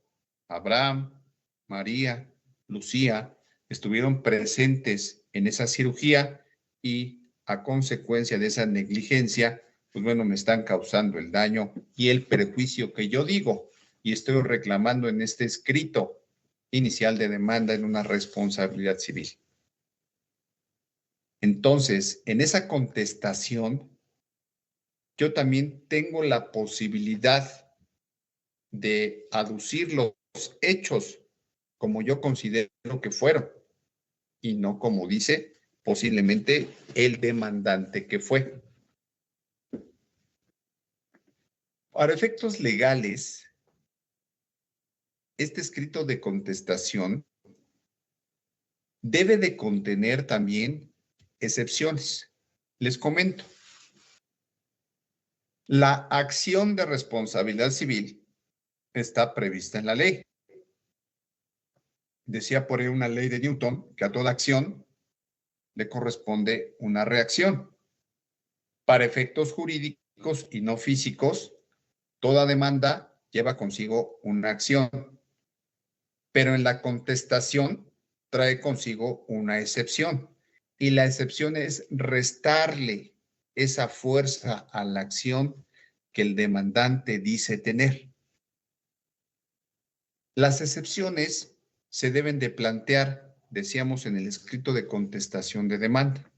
Abraham, María, Lucía estuvieron presentes en esa cirugía y a consecuencia de esa negligencia, pues bueno, me están causando el daño y el perjuicio que yo digo y estoy reclamando en este escrito inicial de demanda en una responsabilidad civil. Entonces, en esa contestación, yo también tengo la posibilidad de aducir los hechos como yo considero que fueron y no como dice posiblemente el demandante que fue. Para efectos legales, este escrito de contestación debe de contener también excepciones. Les comento. La acción de responsabilidad civil está prevista en la ley. Decía por ahí una ley de Newton que a toda acción le corresponde una reacción. Para efectos jurídicos y no físicos, toda demanda lleva consigo una acción, pero en la contestación trae consigo una excepción. Y la excepción es restarle esa fuerza a la acción que el demandante dice tener. Las excepciones se deben de plantear, decíamos, en el escrito de contestación de demanda.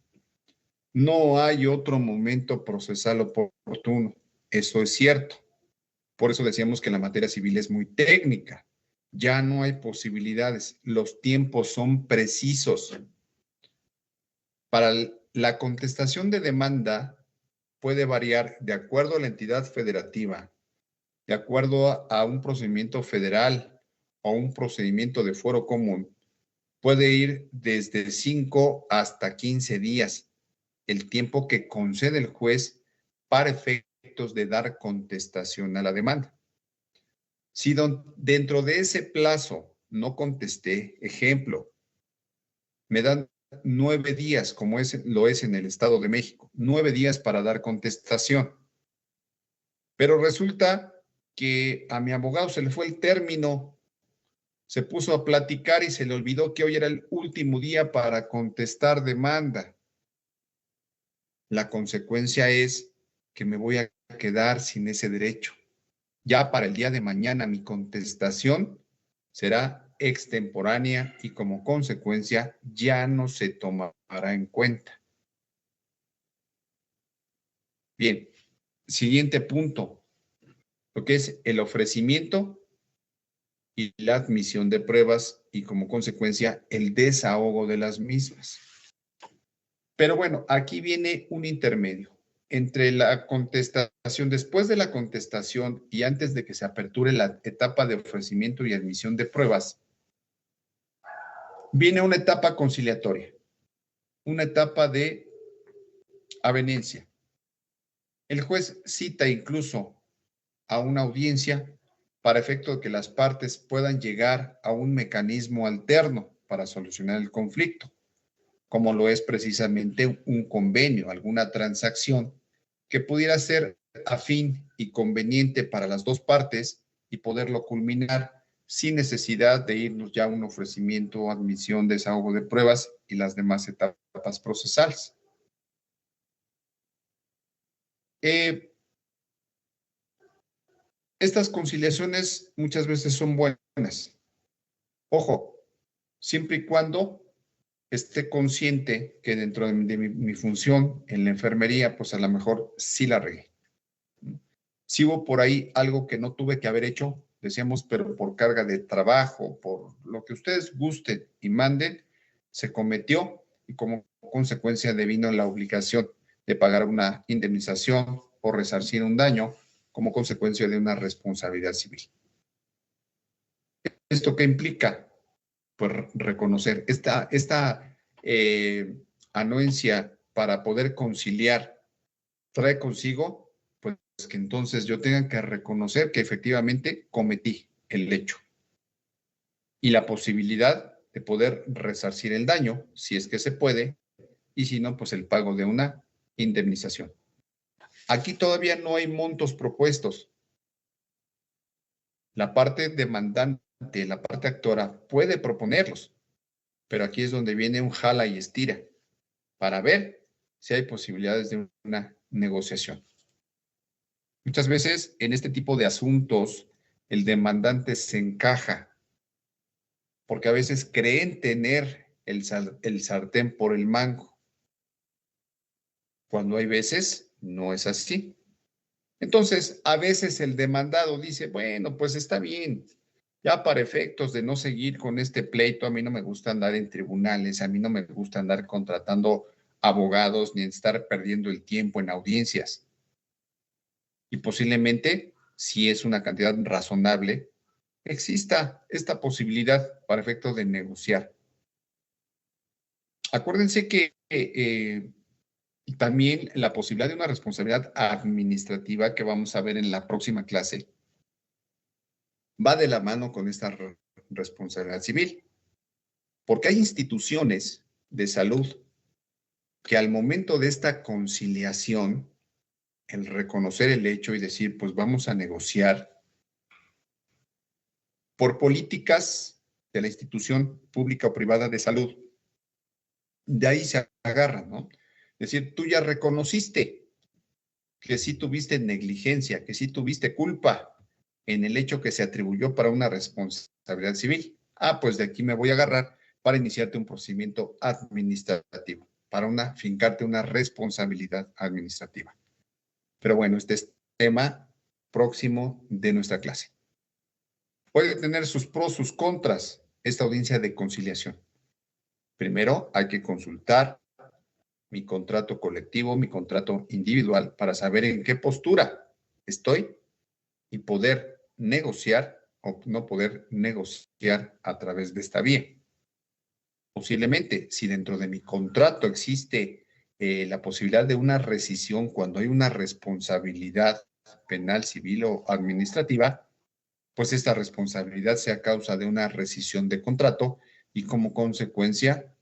No hay otro momento procesal oportuno. Eso es cierto. Por eso decíamos que la materia civil es muy técnica. Ya no hay posibilidades. Los tiempos son precisos. Para la contestación de demanda puede variar de acuerdo a la entidad federativa, de acuerdo a un procedimiento federal o un procedimiento de fuero común puede ir desde 5 hasta 15 días, el tiempo que concede el juez para efectos de dar contestación a la demanda. Si dentro de ese plazo no contesté, ejemplo, me dan 9 días, como lo es en el Estado de México, 9 días para dar contestación. Pero resulta que a mi abogado se le fue el término, se puso a platicar y se le olvidó que hoy era el último día para contestar demanda. La consecuencia es que me voy a quedar sin ese derecho. Ya para el día de mañana mi contestación será extemporánea y como consecuencia ya no se tomará en cuenta. Bien, siguiente punto, lo que es el ofrecimiento y la admisión de pruebas y como consecuencia el desahogo de las mismas. Pero bueno, aquí viene un intermedio entre la contestación, después de la contestación y antes de que se aperture la etapa de ofrecimiento y admisión de pruebas, viene una etapa conciliatoria, una etapa de aveniencia. El juez cita incluso a una audiencia para efecto de que las partes puedan llegar a un mecanismo alterno para solucionar el conflicto, como lo es precisamente un convenio, alguna transacción que pudiera ser afín y conveniente para las dos partes y poderlo culminar sin necesidad de irnos ya a un ofrecimiento, admisión, desahogo de pruebas y las demás etapas procesales. Estas conciliaciones muchas veces son buenas. Ojo, siempre y cuando esté consciente que dentro de mi función en la enfermería, pues a lo mejor sí la regué. Si hubo por ahí algo que no tuve que haber hecho, decíamos, pero por carga de trabajo, por lo que ustedes gusten y manden, se cometió y como consecuencia devino la obligación de pagar una indemnización o resarcir un daño como consecuencia de una responsabilidad civil. ¿Esto qué implica? Pues reconocer esta anuencia para poder conciliar trae consigo, pues que entonces yo tenga que reconocer que efectivamente cometí el hecho y la posibilidad de poder resarcir el daño, si es que se puede, y si no, pues el pago de una indemnización. Aquí todavía no hay montos propuestos. La parte demandante, la parte actora puede proponerlos, pero aquí es donde viene un jala y estira para ver si hay posibilidades de una negociación. Muchas veces en este tipo de asuntos el demandante se encaja porque a veces creen tener el sartén por el mango, cuando hay veces no es así. Entonces, a veces el demandado dice, bueno, pues está bien, ya para efectos de no seguir con este pleito, a mí no me gusta andar en tribunales, a mí no me gusta andar contratando abogados ni estar perdiendo el tiempo en audiencias. Y posiblemente, si es una cantidad razonable, exista esta posibilidad para efectos de negociar. Acuérdense que también la posibilidad de una responsabilidad administrativa que vamos a ver en la próxima clase va de la mano con esta responsabilidad civil, porque hay instituciones de salud que al momento de esta conciliación, el reconocer el hecho y decir, pues vamos a negociar por políticas de la institución pública o privada de salud, de ahí se agarran, ¿no? Es decir, tú ya reconociste que sí tuviste negligencia, que sí tuviste culpa en el hecho que se atribuyó para una responsabilidad civil. Ah, pues de aquí me voy a agarrar para iniciarte un procedimiento administrativo, para fincarte una responsabilidad administrativa. Pero bueno, este es tema próximo de nuestra clase. Puede tener sus pros, sus contras, esta audiencia de conciliación. Primero, hay que consultar mi contrato colectivo, mi contrato individual, para saber en qué postura estoy y poder negociar o no poder negociar a través de esta vía. Posiblemente, si dentro de mi contrato existe la posibilidad de una rescisión cuando hay una responsabilidad penal, civil o administrativa, pues esta responsabilidad sea causa de una rescisión de contrato y como consecuencia,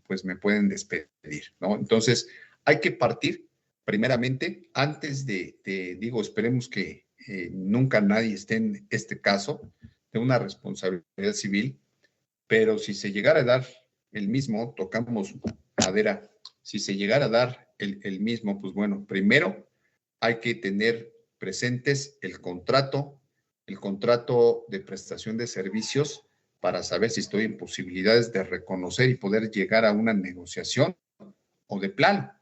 pues me pueden despedir, ¿no? Entonces, hay que partir primeramente, antes digo, esperemos que nunca nadie esté en este caso de una responsabilidad civil, pero si se llegara a dar el mismo, tocamos madera, si se llegara a dar el mismo, pues bueno, primero hay que tener presentes el contrato de prestación de servicios para saber si estoy en posibilidades de reconocer y poder llegar a una negociación o de plano.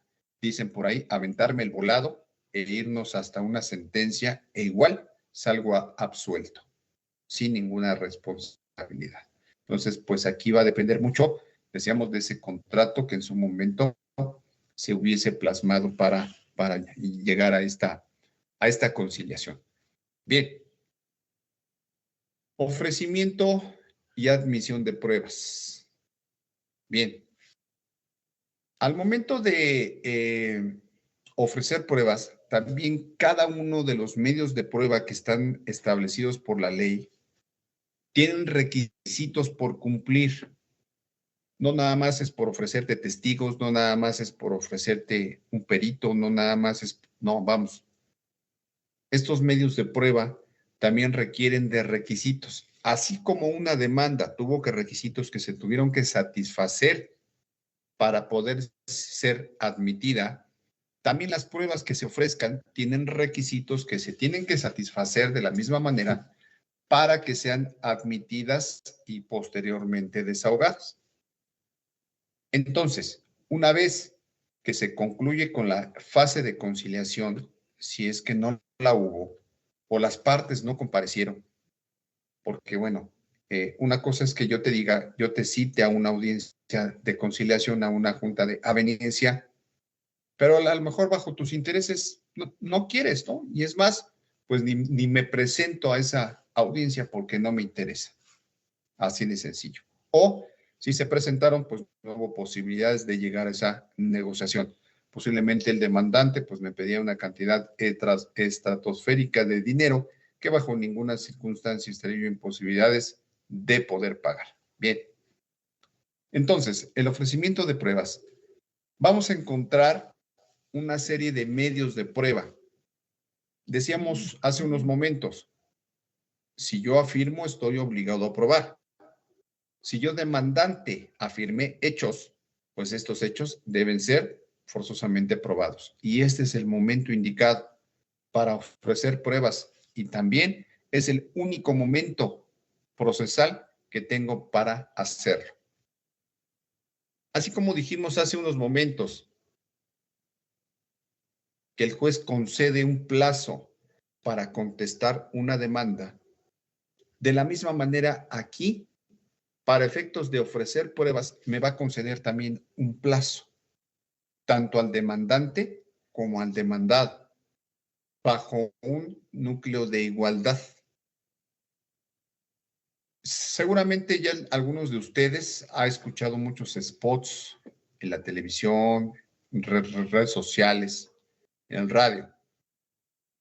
Dicen por ahí, aventarme el volado e irnos hasta una sentencia e igual salgo absuelto, sin ninguna responsabilidad. Entonces, pues aquí va a depender mucho, decíamos, de ese contrato que en su momento se hubiese plasmado para llegar a esta conciliación. Bien, ofrecimiento y admisión de pruebas. Bien, al momento de ofrecer pruebas, también cada uno de los medios de prueba que están establecidos por la ley tienen requisitos por cumplir. No nada más es por ofrecerte testigos, no nada más es por ofrecerte un perito, no nada más es, no, vamos. Estos medios de prueba también requieren de requisitos. Así como una demanda tuvo que requisitos que se tuvieron que satisfacer para poder ser admitida, también las pruebas que se ofrezcan tienen requisitos que se tienen que satisfacer de la misma manera para que sean admitidas y posteriormente desahogadas. Entonces, una vez que se concluye con la fase de conciliación, si es que no la hubo o las partes no comparecieron, porque bueno, una cosa es que yo te diga, yo te cite a una audiencia de conciliación, a una junta de aveniencia, pero a lo mejor bajo tus intereses no quieres, ¿no? Y es más, pues ni me presento a esa audiencia porque no me interesa. Así de sencillo. O si se presentaron, pues no hubo posibilidades de llegar a esa negociación. Posiblemente el demandante pues me pedía una cantidad estratosférica de dinero que bajo ninguna circunstancia estaría yo en posibilidades de poder pagar. Bien. Entonces, el ofrecimiento de pruebas. Vamos a encontrar una serie de medios de prueba. Decíamos hace unos momentos, si yo afirmo, estoy obligado a probar. Si yo demandante afirmé hechos, pues estos hechos deben ser forzosamente probados. Y este es el momento indicado para ofrecer pruebas y también es el único momento procesal que tengo para hacerlo. Así como dijimos hace unos momentos que el juez concede un plazo para contestar una demanda, de la misma manera aquí, para efectos de ofrecer pruebas, me va a conceder también un plazo, tanto al demandante como al demandado, bajo un núcleo de igualdad. Seguramente ya algunos de ustedes han escuchado muchos spots en la televisión, en redes sociales, en el radio,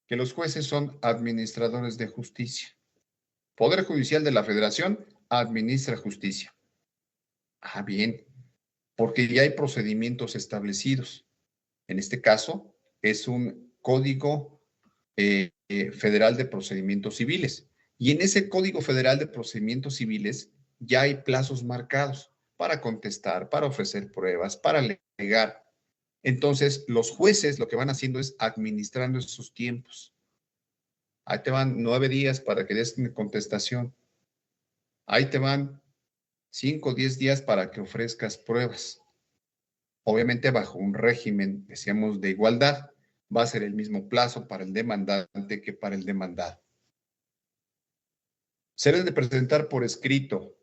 que los jueces son administradores de justicia. Poder Judicial de la Federación administra justicia. Ah, bien, porque ya hay procedimientos establecidos. En este caso, es un Código Federal de Procedimientos Civiles. Y en ese Código Federal de Procedimientos Civiles ya hay plazos marcados para contestar, para ofrecer pruebas, para alegar. Entonces, los jueces lo que van haciendo es administrando esos tiempos. Ahí te van 9 días para que des contestación. Ahí te van 5 o 10 días para que ofrezcas pruebas. Obviamente bajo un régimen, decíamos, de igualdad, va a ser el mismo plazo para el demandante que para el demandado. Se deben de presentar por escrito.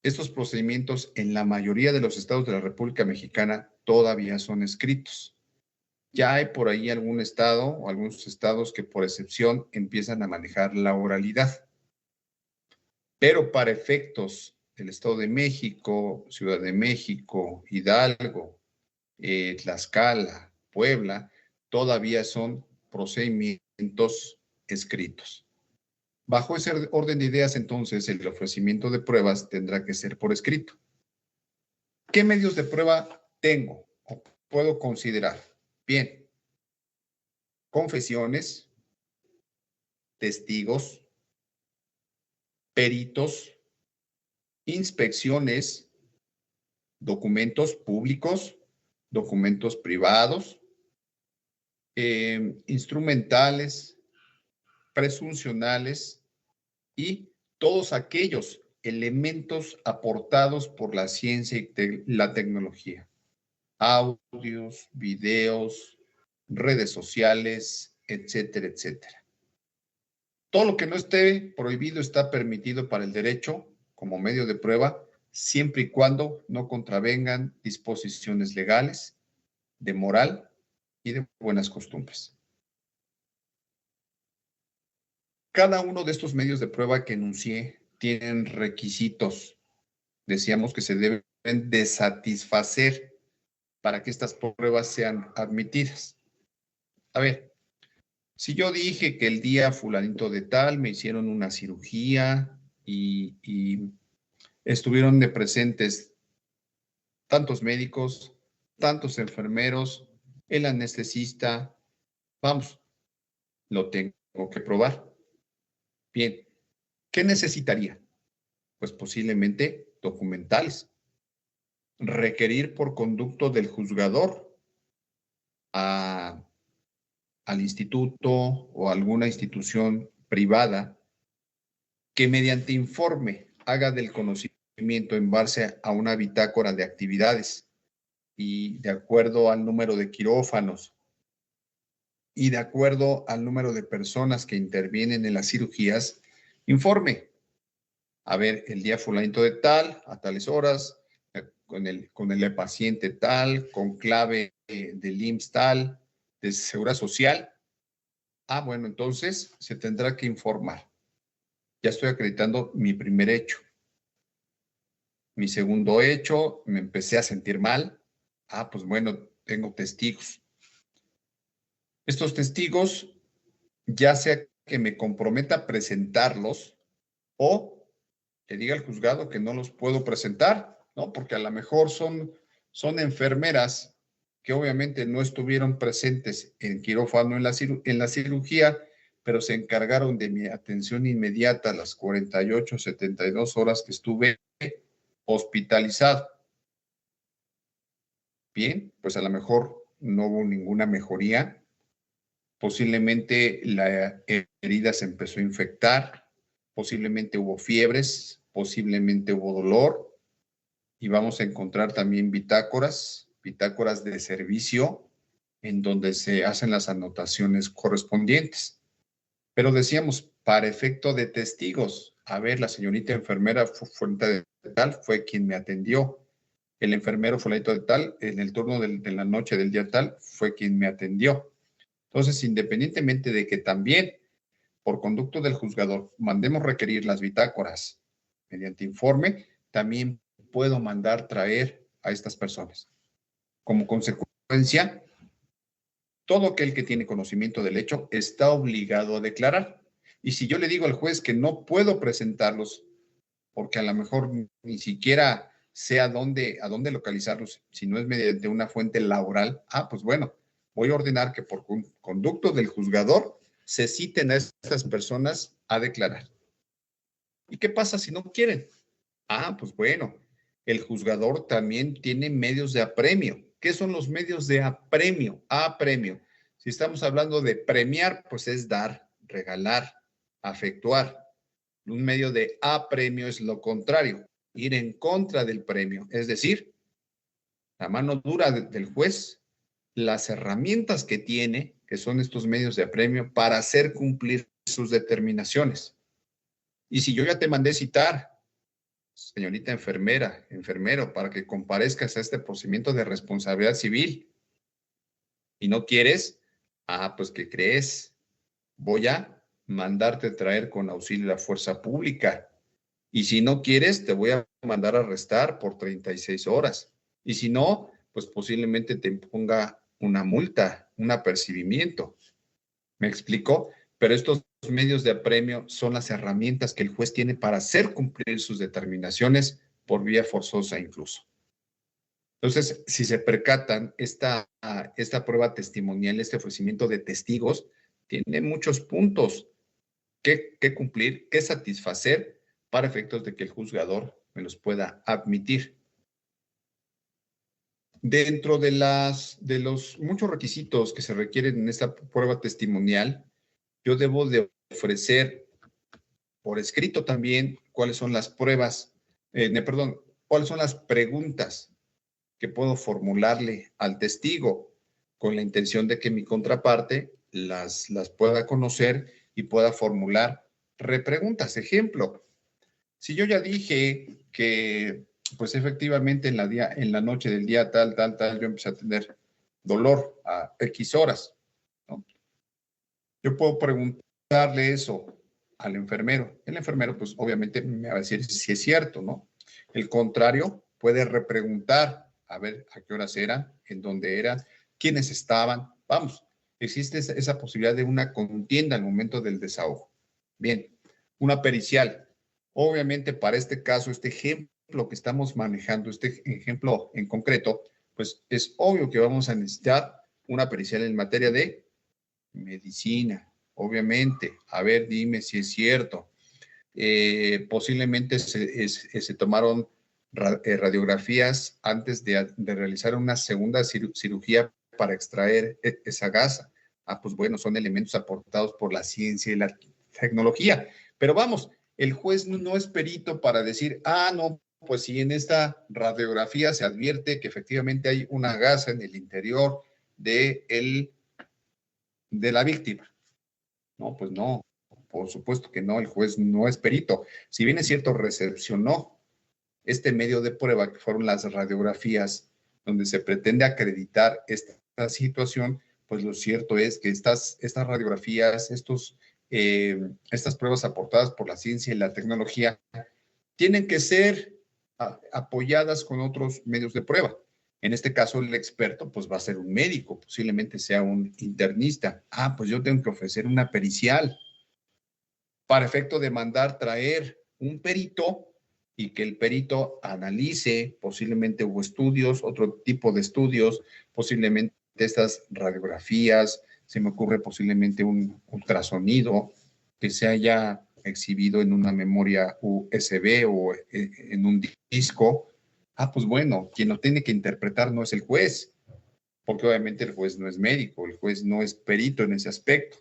Estos procedimientos en la mayoría de los estados de la República Mexicana todavía son escritos. Ya hay por ahí algún estado o algunos estados que por excepción empiezan a manejar la oralidad. Pero para efectos del Estado de México, Ciudad de México, Hidalgo, Tlaxcala, Puebla, todavía son procedimientos escritos. Bajo ese orden de ideas, entonces, el ofrecimiento de pruebas tendrá que ser por escrito. ¿Qué medios de prueba tengo o puedo considerar? Bien, confesiones, testigos, peritos, inspecciones, documentos públicos, documentos privados, instrumentales, presuncionales y todos aquellos elementos aportados por la ciencia y la tecnología. Audios, videos, redes sociales, etcétera, etcétera. Todo lo que no esté prohibido está permitido para el derecho como medio de prueba, siempre y cuando no contravengan disposiciones legales, de moral y de buenas costumbres. Cada uno de estos medios de prueba que enuncié tienen requisitos, decíamos que se deben de satisfacer para que estas pruebas sean admitidas. A ver, si yo dije que el día fulanito de tal me hicieron una cirugía y estuvieron de presentes tantos médicos, tantos enfermeros, el anestesista, vamos, lo tengo que probar. Bien, ¿qué necesitaría? Pues posiblemente documentales. Requerir por conducto del juzgador al instituto o alguna institución privada que mediante informe haga del conocimiento en base a una bitácora de actividades y de acuerdo al número de quirófanos y de acuerdo al número de personas que intervienen en las cirugías, informe. A ver, el día fulanito de tal, a tales horas, con el paciente tal, con clave del IMSS tal, de Seguridad Social. Ah, bueno, entonces se tendrá que informar. Ya estoy acreditando mi primer hecho. Mi segundo hecho, me empecé a sentir mal. Ah, pues bueno, tengo testigos. Estos testigos, ya sea que me comprometa a presentarlos o le diga al juzgado que no los puedo presentar, ¿no? Porque a lo mejor son enfermeras que obviamente no estuvieron presentes en quirófano en la cirugía, pero se encargaron de mi atención inmediata a las 48, 72 horas que estuve hospitalizado. Bien, pues a lo mejor no hubo ninguna mejoría. Posiblemente la herida se empezó a infectar, posiblemente hubo fiebres, posiblemente hubo dolor, y vamos a encontrar también bitácoras de servicio, en donde se hacen las anotaciones correspondientes. Pero decíamos, para efecto de testigos, a ver, la señorita enfermera fuente de tal fue quien me atendió. El enfermero fulanito de tal, en el turno de la noche del día tal, fue quien me atendió. Entonces, independientemente de que también por conducto del juzgador mandemos requerir las bitácoras mediante informe, también puedo mandar traer a estas personas. Como consecuencia, todo aquel que tiene conocimiento del hecho está obligado a declarar. Y si yo le digo al juez que no puedo presentarlos, porque a lo mejor ni siquiera sé a dónde localizarlos, si no es mediante una fuente laboral, pues bueno, voy a ordenar que por conducto del juzgador se citen a estas personas a declarar. ¿Y qué pasa si no quieren? Pues bueno, el juzgador también tiene medios de apremio. ¿Qué son los medios de apremio? Apremio. Si estamos hablando de premiar, pues es dar, regalar, afectuar. Un medio de apremio es lo contrario, ir en contra del premio, es decir, la mano dura del juez, las herramientas que tiene, que son estos medios de apremio, para hacer cumplir sus determinaciones. Y si yo ya te mandé citar, señorita enfermera, enfermero, para que comparezcas a este procedimiento de responsabilidad civil y no quieres, pues ¿qué crees? Voy a mandarte traer con auxilio de la fuerza pública Y si no quieres, te voy a mandar a arrestar por 36 horas. Y si no, pues posiblemente te imponga una multa, un apercibimiento. ¿Me explico? Pero estos medios de apremio son las herramientas que el juez tiene para hacer cumplir sus determinaciones por vía forzosa incluso. Entonces, si se percatan, esta prueba testimonial, este ofrecimiento de testigos, tiene muchos puntos que cumplir, que satisfacer para efectos de que el juzgador me los pueda admitir. Dentro de los muchos requisitos que se requieren en esta prueba testimonial, yo debo de ofrecer por escrito también cuáles son las pruebas, cuáles son las preguntas que puedo formularle al testigo con la intención de que mi contraparte las pueda conocer y pueda formular repreguntas. Ejemplo, si yo ya dije que, pues efectivamente en la noche del día tal, yo empecé a tener dolor a X horas, ¿no? Yo puedo preguntarle eso al enfermero. El enfermero, pues obviamente me va a decir si es cierto, ¿no? El contrario, puede repreguntar, a ver a qué horas eran, en dónde eran, quiénes estaban. Vamos, existe esa posibilidad de una contienda al momento del desahogo. Bien, una pericial. Obviamente para este caso, este ejemplo que estamos manejando, este ejemplo en concreto, pues es obvio que vamos a necesitar una pericial en materia de medicina, obviamente. A ver, dime si es cierto. Posiblemente se tomaron radiografías antes de realizar una segunda cirugía para extraer esa gasa. Ah, pues bueno, son elementos aportados por la ciencia y la tecnología. Pero vamos, el juez no es perito para decir, no, pues si en esta radiografía se advierte que efectivamente hay una gasa en el interior de la víctima. No, pues no, por supuesto que no, el juez no es perito. Si bien es cierto, recepcionó este medio de prueba que fueron las radiografías donde se pretende acreditar esta situación, pues lo cierto es que estas radiografías, estas pruebas aportadas por la ciencia y la tecnología, tienen que ser apoyadas con otros medios de prueba. En este caso, el experto pues va a ser un médico, posiblemente sea un internista. Pues yo tengo que ofrecer una pericial para efecto de mandar traer un perito y que el perito analice, posiblemente hubo estudios, otro tipo de estudios, posiblemente estas radiografías, se me ocurre posiblemente un ultrasonido que se haya exhibido en una memoria USB o en un disco. Pues bueno, quien lo tiene que interpretar no es el juez, porque obviamente el juez no es médico, el juez no es perito en ese aspecto.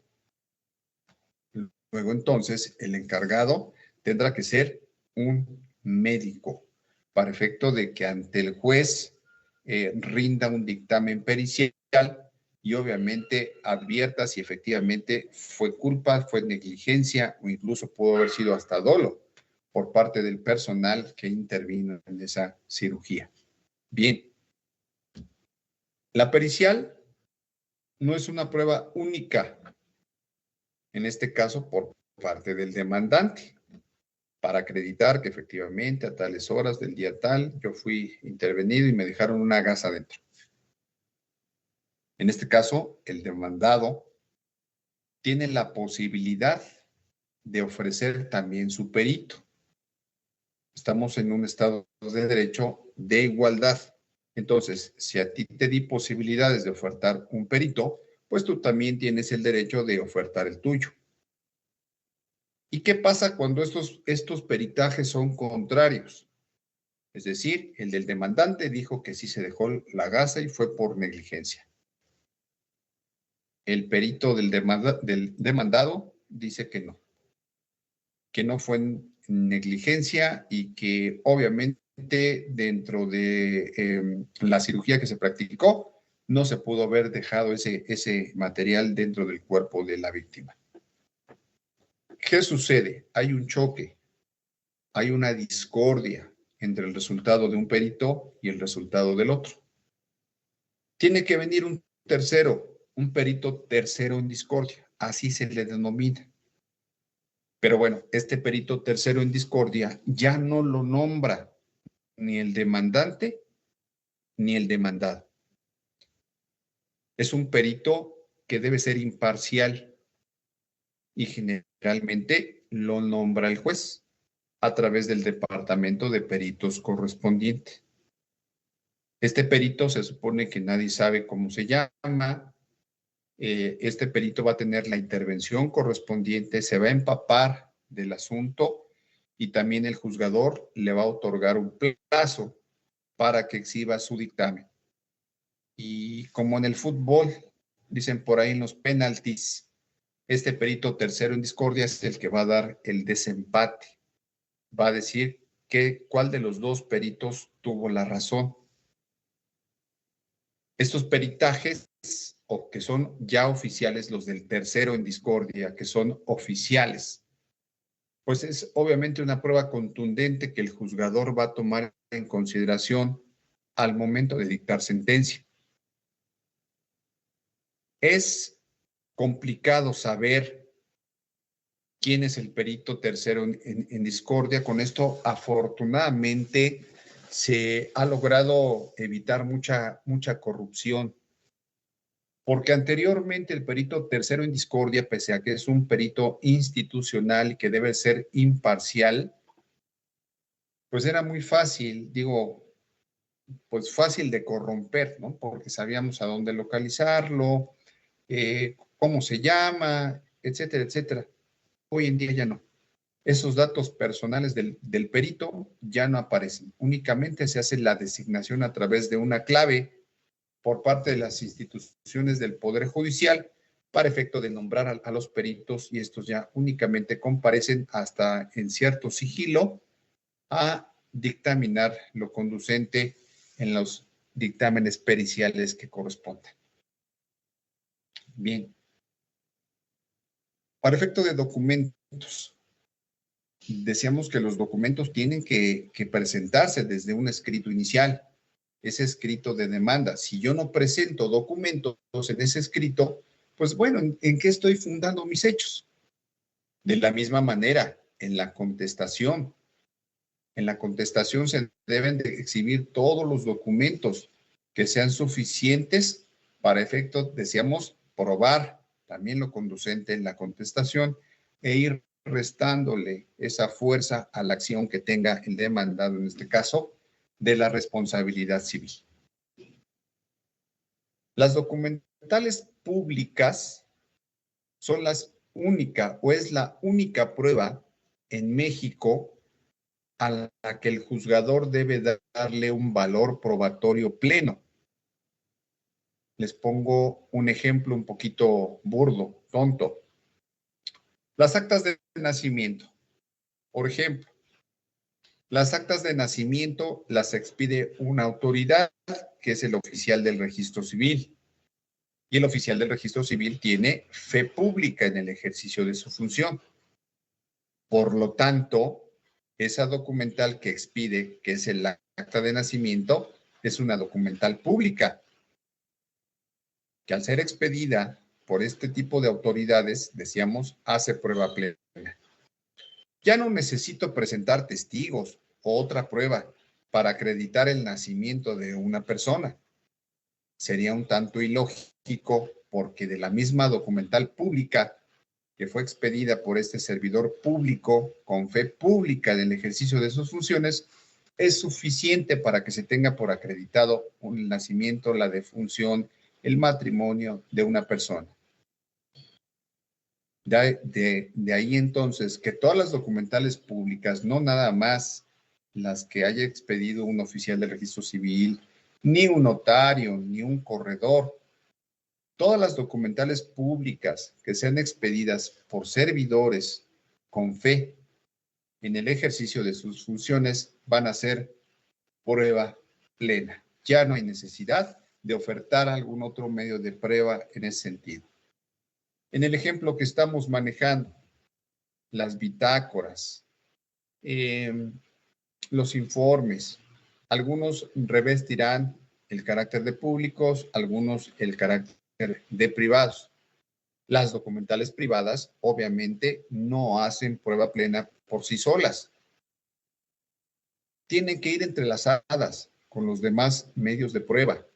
Luego entonces el encargado tendrá que ser un médico para efecto de que ante el juez rinda un dictamen pericial y obviamente advierta si efectivamente fue culpa, fue negligencia o incluso pudo haber sido hasta dolo por parte del personal que intervino en esa cirugía. Bien, la pericial no es una prueba única, en este caso por parte del demandante, para acreditar que efectivamente a tales horas del día tal yo fui intervenido y me dejaron una gasa adentro. En este caso, el demandado tiene la posibilidad de ofrecer también su perito. Estamos en un estado de derecho de igualdad. Entonces, si a ti te di posibilidades de ofertar un perito, pues tú también tienes el derecho de ofertar el tuyo. ¿Y qué pasa cuando estos peritajes son contrarios? Es decir, el del demandante dijo que sí se dejó la gasa y fue por negligencia. El perito del demandado dice que no fue negligencia y que obviamente dentro de la cirugía que se practicó no se pudo haber dejado ese material dentro del cuerpo de la víctima. ¿Qué sucede? Hay un choque, hay una discordia entre el resultado de un perito y el resultado del otro. Tiene que venir un tercero, un perito tercero en discordia, así se le denomina. Pero bueno, este perito tercero en discordia ya no lo nombra ni el demandante ni el demandado. Es un perito que debe ser imparcial y generalmente lo nombra el juez a través del departamento de peritos correspondiente. Este perito se supone que nadie sabe cómo se llama. Este perito va a tener la intervención correspondiente, se va a empapar del asunto y también el juzgador le va a otorgar un plazo para que exhiba su dictamen. Y como en el fútbol, dicen por ahí en los penaltis, este perito tercero en discordia es el que va a dar el desempate. Va a decir cuál de los dos peritos tuvo la razón. Estos peritajes, o que son ya oficiales, los del tercero en discordia, que son oficiales, pues es obviamente una prueba contundente que el juzgador va a tomar en consideración al momento de dictar sentencia. Es complicado saber quién es el perito tercero en discordia. Con esto, afortunadamente, se ha logrado evitar mucha corrupción, porque anteriormente el perito tercero en discordia, pese a que es un perito institucional y que debe ser imparcial, pues era muy fácil, pues fácil de corromper, ¿no? Porque sabíamos a dónde localizarlo, cómo se llama, etcétera, etcétera. Hoy en día ya no. Esos datos personales del perito ya no aparecen. Únicamente se hace la designación a través de una clave por parte de las instituciones del Poder Judicial para efecto de nombrar a los peritos, y estos ya únicamente comparecen hasta en cierto sigilo a dictaminar lo conducente en los dictámenes periciales que corresponden. Bien. Para efecto de documentos, decíamos que los documentos tienen que presentarse desde un escrito inicial, ese escrito de demanda. Si yo no presento documentos en ese escrito, pues bueno, ¿en qué estoy fundando mis hechos? De la misma manera, en la contestación. En la contestación se deben de exhibir todos los documentos que sean suficientes para efecto, decíamos, probar también lo conducente en la contestación e ir restándole esa fuerza a la acción que tenga el demandado, en este caso, de la responsabilidad civil. Las documentales públicas son las única o es la única prueba en México a la que el juzgador debe darle un valor probatorio pleno. Les pongo un ejemplo un poquito burdo, tonto. Las actas de nacimiento. Por ejemplo, las actas de nacimiento las expide una autoridad, que es el oficial del registro civil. Y el oficial del registro civil tiene fe pública en el ejercicio de su función. Por lo tanto, esa documental que expide, que es el acta de nacimiento, es una documental pública, que al ser expedida por este tipo de autoridades, decíamos, hace prueba plena. Ya no necesito presentar testigos o otra prueba para acreditar el nacimiento de una persona. Sería un tanto ilógico, porque de la misma documental pública que fue expedida por este servidor público con fe pública del ejercicio de sus funciones, es suficiente para que se tenga por acreditado el nacimiento, la defunción, el matrimonio de una persona. De ahí entonces que todas las documentales públicas, no nada más las que haya expedido un oficial de registro civil, ni un notario, ni un corredor, todas las documentales públicas que sean expedidas por servidores con fe en el ejercicio de sus funciones van a ser prueba plena. Ya no hay necesidad de ofertar algún otro medio de prueba en ese sentido. En el ejemplo que estamos manejando, las bitácoras, los informes, algunos revestirán el carácter de públicos, algunos el carácter de privados. Las documentales privadas obviamente no hacen prueba plena por sí solas. Tienen que ir entrelazadas con los demás medios de prueba,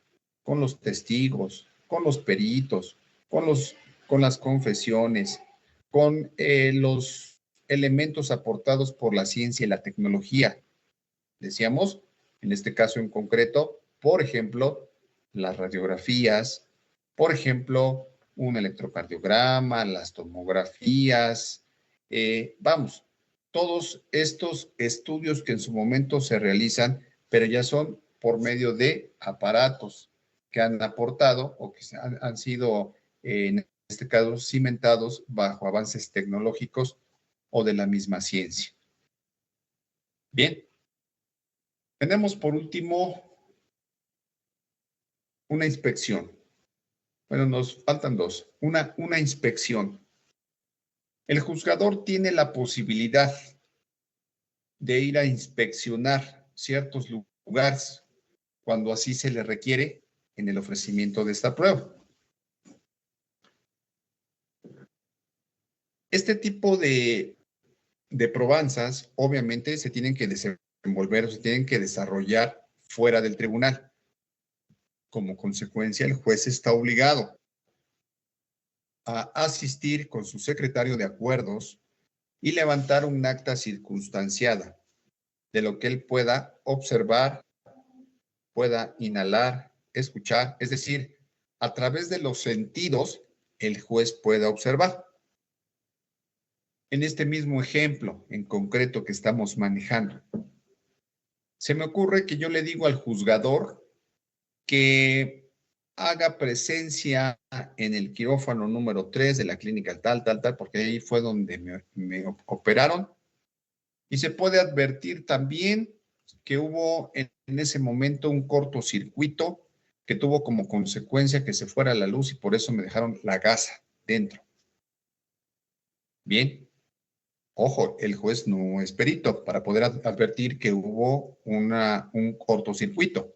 con los testigos, con los peritos, con las confesiones, con los elementos aportados por la ciencia y la tecnología. Decíamos, en este caso en concreto, por ejemplo, las radiografías, por ejemplo, un electrocardiograma, las tomografías, vamos, todos estos estudios que en su momento se realizan, pero ya son por medio de aparatos que han aportado o que han sido, en este caso, cimentados bajo avances tecnológicos o de la misma ciencia. Bien, tenemos por último una inspección. Bueno, nos faltan dos. Una inspección. El juzgador tiene la posibilidad de ir a inspeccionar ciertos lugares cuando así se le requiere en el ofrecimiento de esta prueba. Este tipo de probanzas obviamente se tienen que desenvolver o se tienen que desarrollar fuera del tribunal. Como consecuencia, el juez está obligado a asistir con su secretario de acuerdos y levantar un acta circunstanciada de lo que él pueda observar, pueda inhalar, escuchar, es decir, a través de los sentidos, el juez pueda observar. En este mismo ejemplo en concreto que estamos manejando, se me ocurre que yo le digo al juzgador que haga presencia en el quirófano número 3 de la clínica tal, porque ahí fue donde me operaron. Y se puede advertir también que hubo en ese momento un cortocircuito que tuvo como consecuencia que se fuera la luz y por eso me dejaron la gasa dentro. Bien, ojo, el juez no es perito para poder advertir que hubo un cortocircuito.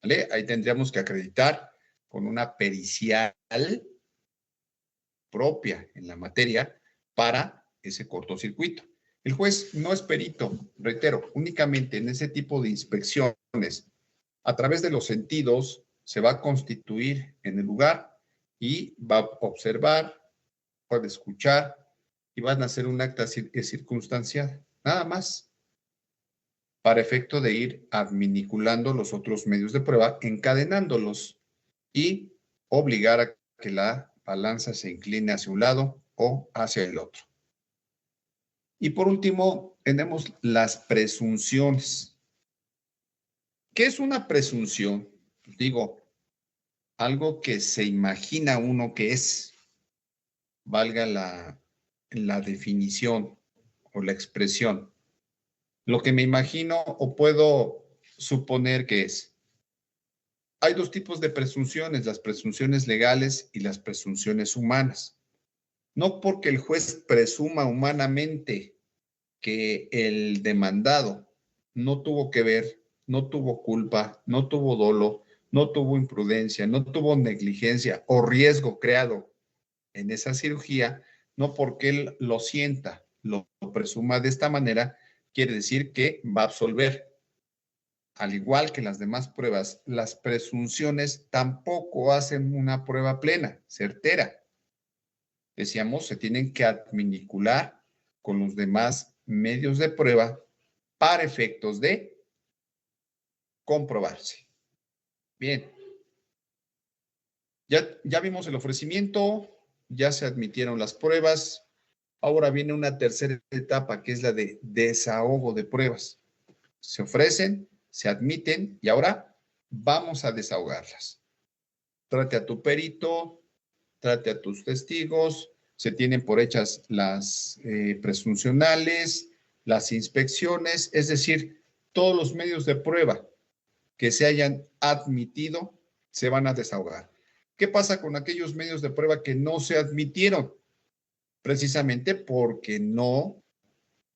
¿Vale? Ahí tendríamos que acreditar con una pericial propia en la materia para ese cortocircuito. El juez no es perito, reitero, únicamente en ese tipo de inspecciones, a través de los sentidos, se va a constituir en el lugar y va a observar, puede escuchar y van a hacer un acta circunstancial, nada más, para efecto de ir adminiculando los otros medios de prueba, encadenándolos y obligar a que la balanza se incline hacia un lado o hacia el otro. Y por último, tenemos las presunciones. ¿Qué es una presunción? Digo, algo que se imagina uno que es, valga la definición o la expresión. Lo que me imagino o puedo suponer que es. Hay dos tipos de presunciones, las presunciones legales y las presunciones humanas. No porque el juez presuma humanamente que el demandado no tuvo que ver, no tuvo culpa, no tuvo dolo, no tuvo imprudencia, no tuvo negligencia o riesgo creado en esa cirugía, no porque él lo sienta, lo presuma de esta manera, quiere decir que va a absolver. Al igual que las demás pruebas, las presunciones tampoco hacen una prueba plena, certera. Decíamos, se tienen que adminicular con los demás medios de prueba para efectos de comprobarse. Bien, ya vimos el ofrecimiento, ya se admitieron las pruebas. Ahora viene una tercera etapa que es la de desahogo de pruebas. Se ofrecen, se admiten y ahora vamos a desahogarlas. Trate a tu perito, trate a tus testigos, se tienen por hechas las presuncionales, las inspecciones, es decir, todos los medios de prueba que se hayan admitido se van a desahogar. ¿Qué pasa con aquellos medios de prueba que no se admitieron? Precisamente porque no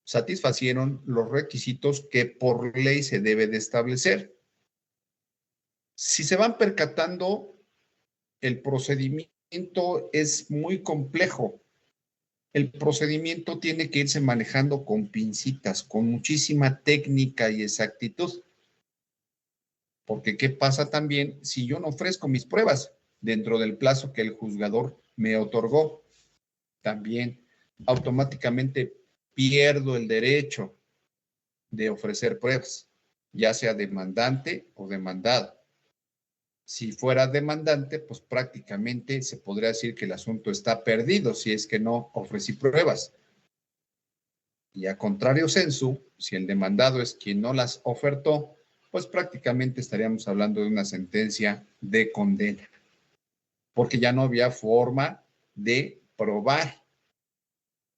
satisfacieron los requisitos que por ley se debe de establecer. Si se van percatando, el procedimiento es muy complejo. El procedimiento tiene que irse manejando con pincitas, con muchísima técnica y exactitud. Porque ¿qué pasa también si yo no ofrezco mis pruebas dentro del plazo que el juzgador me otorgó? También automáticamente pierdo el derecho de ofrecer pruebas, ya sea demandante o demandado. Si fuera demandante, pues prácticamente se podría decir que el asunto está perdido si es que no ofrecí pruebas. Y a contrario sensu, si el demandado es quien no las ofertó, pues prácticamente estaríamos hablando de una sentencia de condena, porque ya no había forma de probar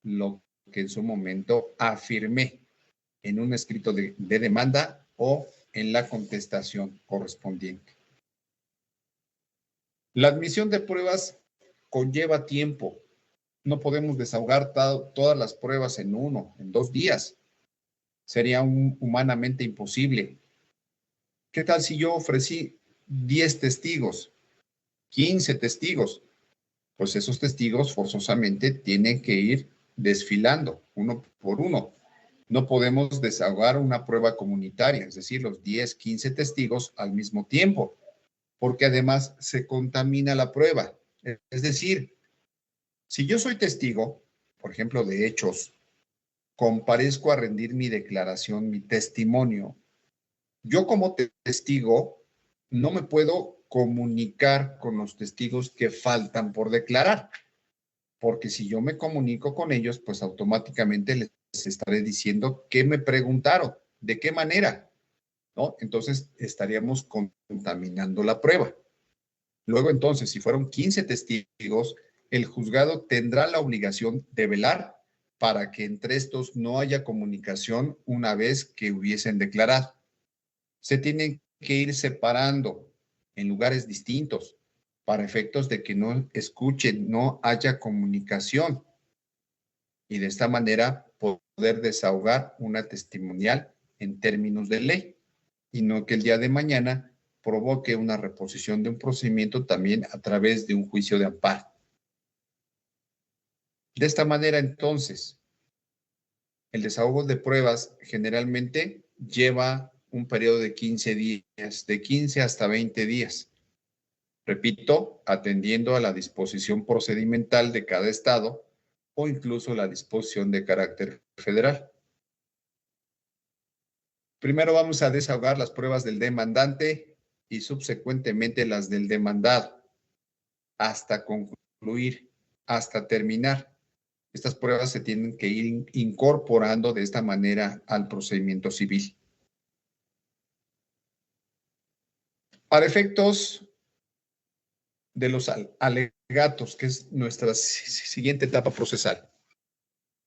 lo que en su momento afirmé en un escrito de demanda o en la contestación correspondiente. La admisión de pruebas conlleva tiempo. No podemos desahogar todas las pruebas en 1, en 2 días. Sería humanamente imposible. ¿Qué tal si yo ofrecí 10 testigos, 15 testigos? Pues esos testigos forzosamente tienen que ir desfilando uno por uno. No podemos desahogar una prueba comunitaria, es decir, los 10, 15 testigos al mismo tiempo, porque además se contamina la prueba. Es decir, si yo soy testigo, por ejemplo, de hechos, comparezco a rendir mi declaración, mi testimonio, yo como testigo no me puedo comunicar con los testigos que faltan por declarar, porque si yo me comunico con ellos, pues automáticamente les estaré diciendo qué me preguntaron, de qué manera, ¿no? Entonces estaríamos contaminando la prueba. Luego entonces, si fueron 15 testigos, el juzgado tendrá la obligación de velar para que entre estos no haya comunicación una vez que hubiesen declarado. Se tienen que ir separando en lugares distintos para efectos de que no escuchen, no haya comunicación y de esta manera poder desahogar una testimonial en términos de ley y no que el día de mañana provoque una reposición de un procedimiento también a través de un juicio de amparo. De esta manera, entonces, el desahogo de pruebas generalmente lleva un periodo de 15 días, de 15 hasta 20 días. Repito, atendiendo a la disposición procedimental de cada estado o incluso la disposición de carácter federal. Primero vamos a desahogar las pruebas del demandante y subsecuentemente las del demandado, hasta concluir, hasta terminar. Estas pruebas se tienen que ir incorporando de esta manera al procedimiento civil. Para efectos de los alegatos, que es nuestra siguiente etapa procesal.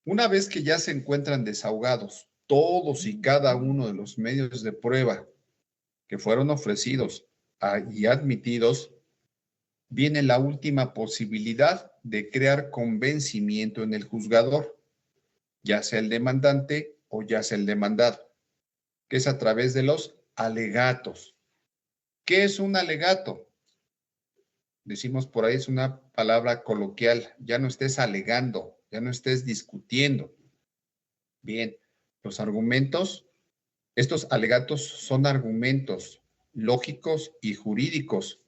Una vez que ya se encuentran desahogados todos y cada uno de los medios de prueba que fueron ofrecidos y admitidos, viene la última posibilidad de crear convencimiento en el juzgador, ya sea el demandante o ya sea el demandado, que es a través de los alegatos. ¿Qué es un alegato? Decimos por ahí, es una palabra coloquial, ya no estés alegando, ya no estés discutiendo. Bien, los argumentos, estos alegatos son argumentos lógicos y jurídicos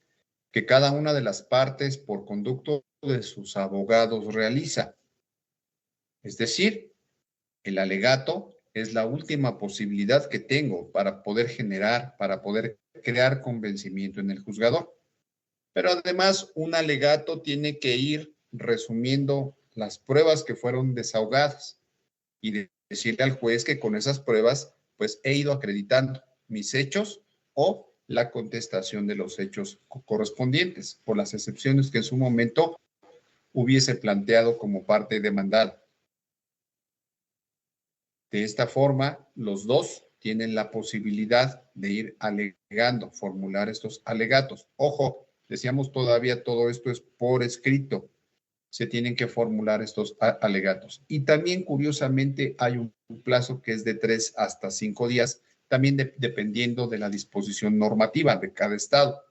que cada una de las partes por conducto de sus abogados realiza. Es decir, el alegato es la última posibilidad que tengo para poder generar, para poder crear convencimiento en el juzgador. Pero además, un alegato tiene que ir resumiendo las pruebas que fueron desahogadas y decirle al juez que con esas pruebas, pues he ido acreditando mis hechos o la contestación de los hechos correspondientes, por las excepciones que en su momento hubiese planteado como parte demandada. De esta forma, los dos tienen la posibilidad de ir alegando, formular estos alegatos. Ojo, decíamos todavía todo esto es por escrito. Se tienen que formular estos alegatos. Y también, curiosamente, hay un plazo que es de 3 hasta 5 días, también dependiendo de la disposición normativa de cada estado.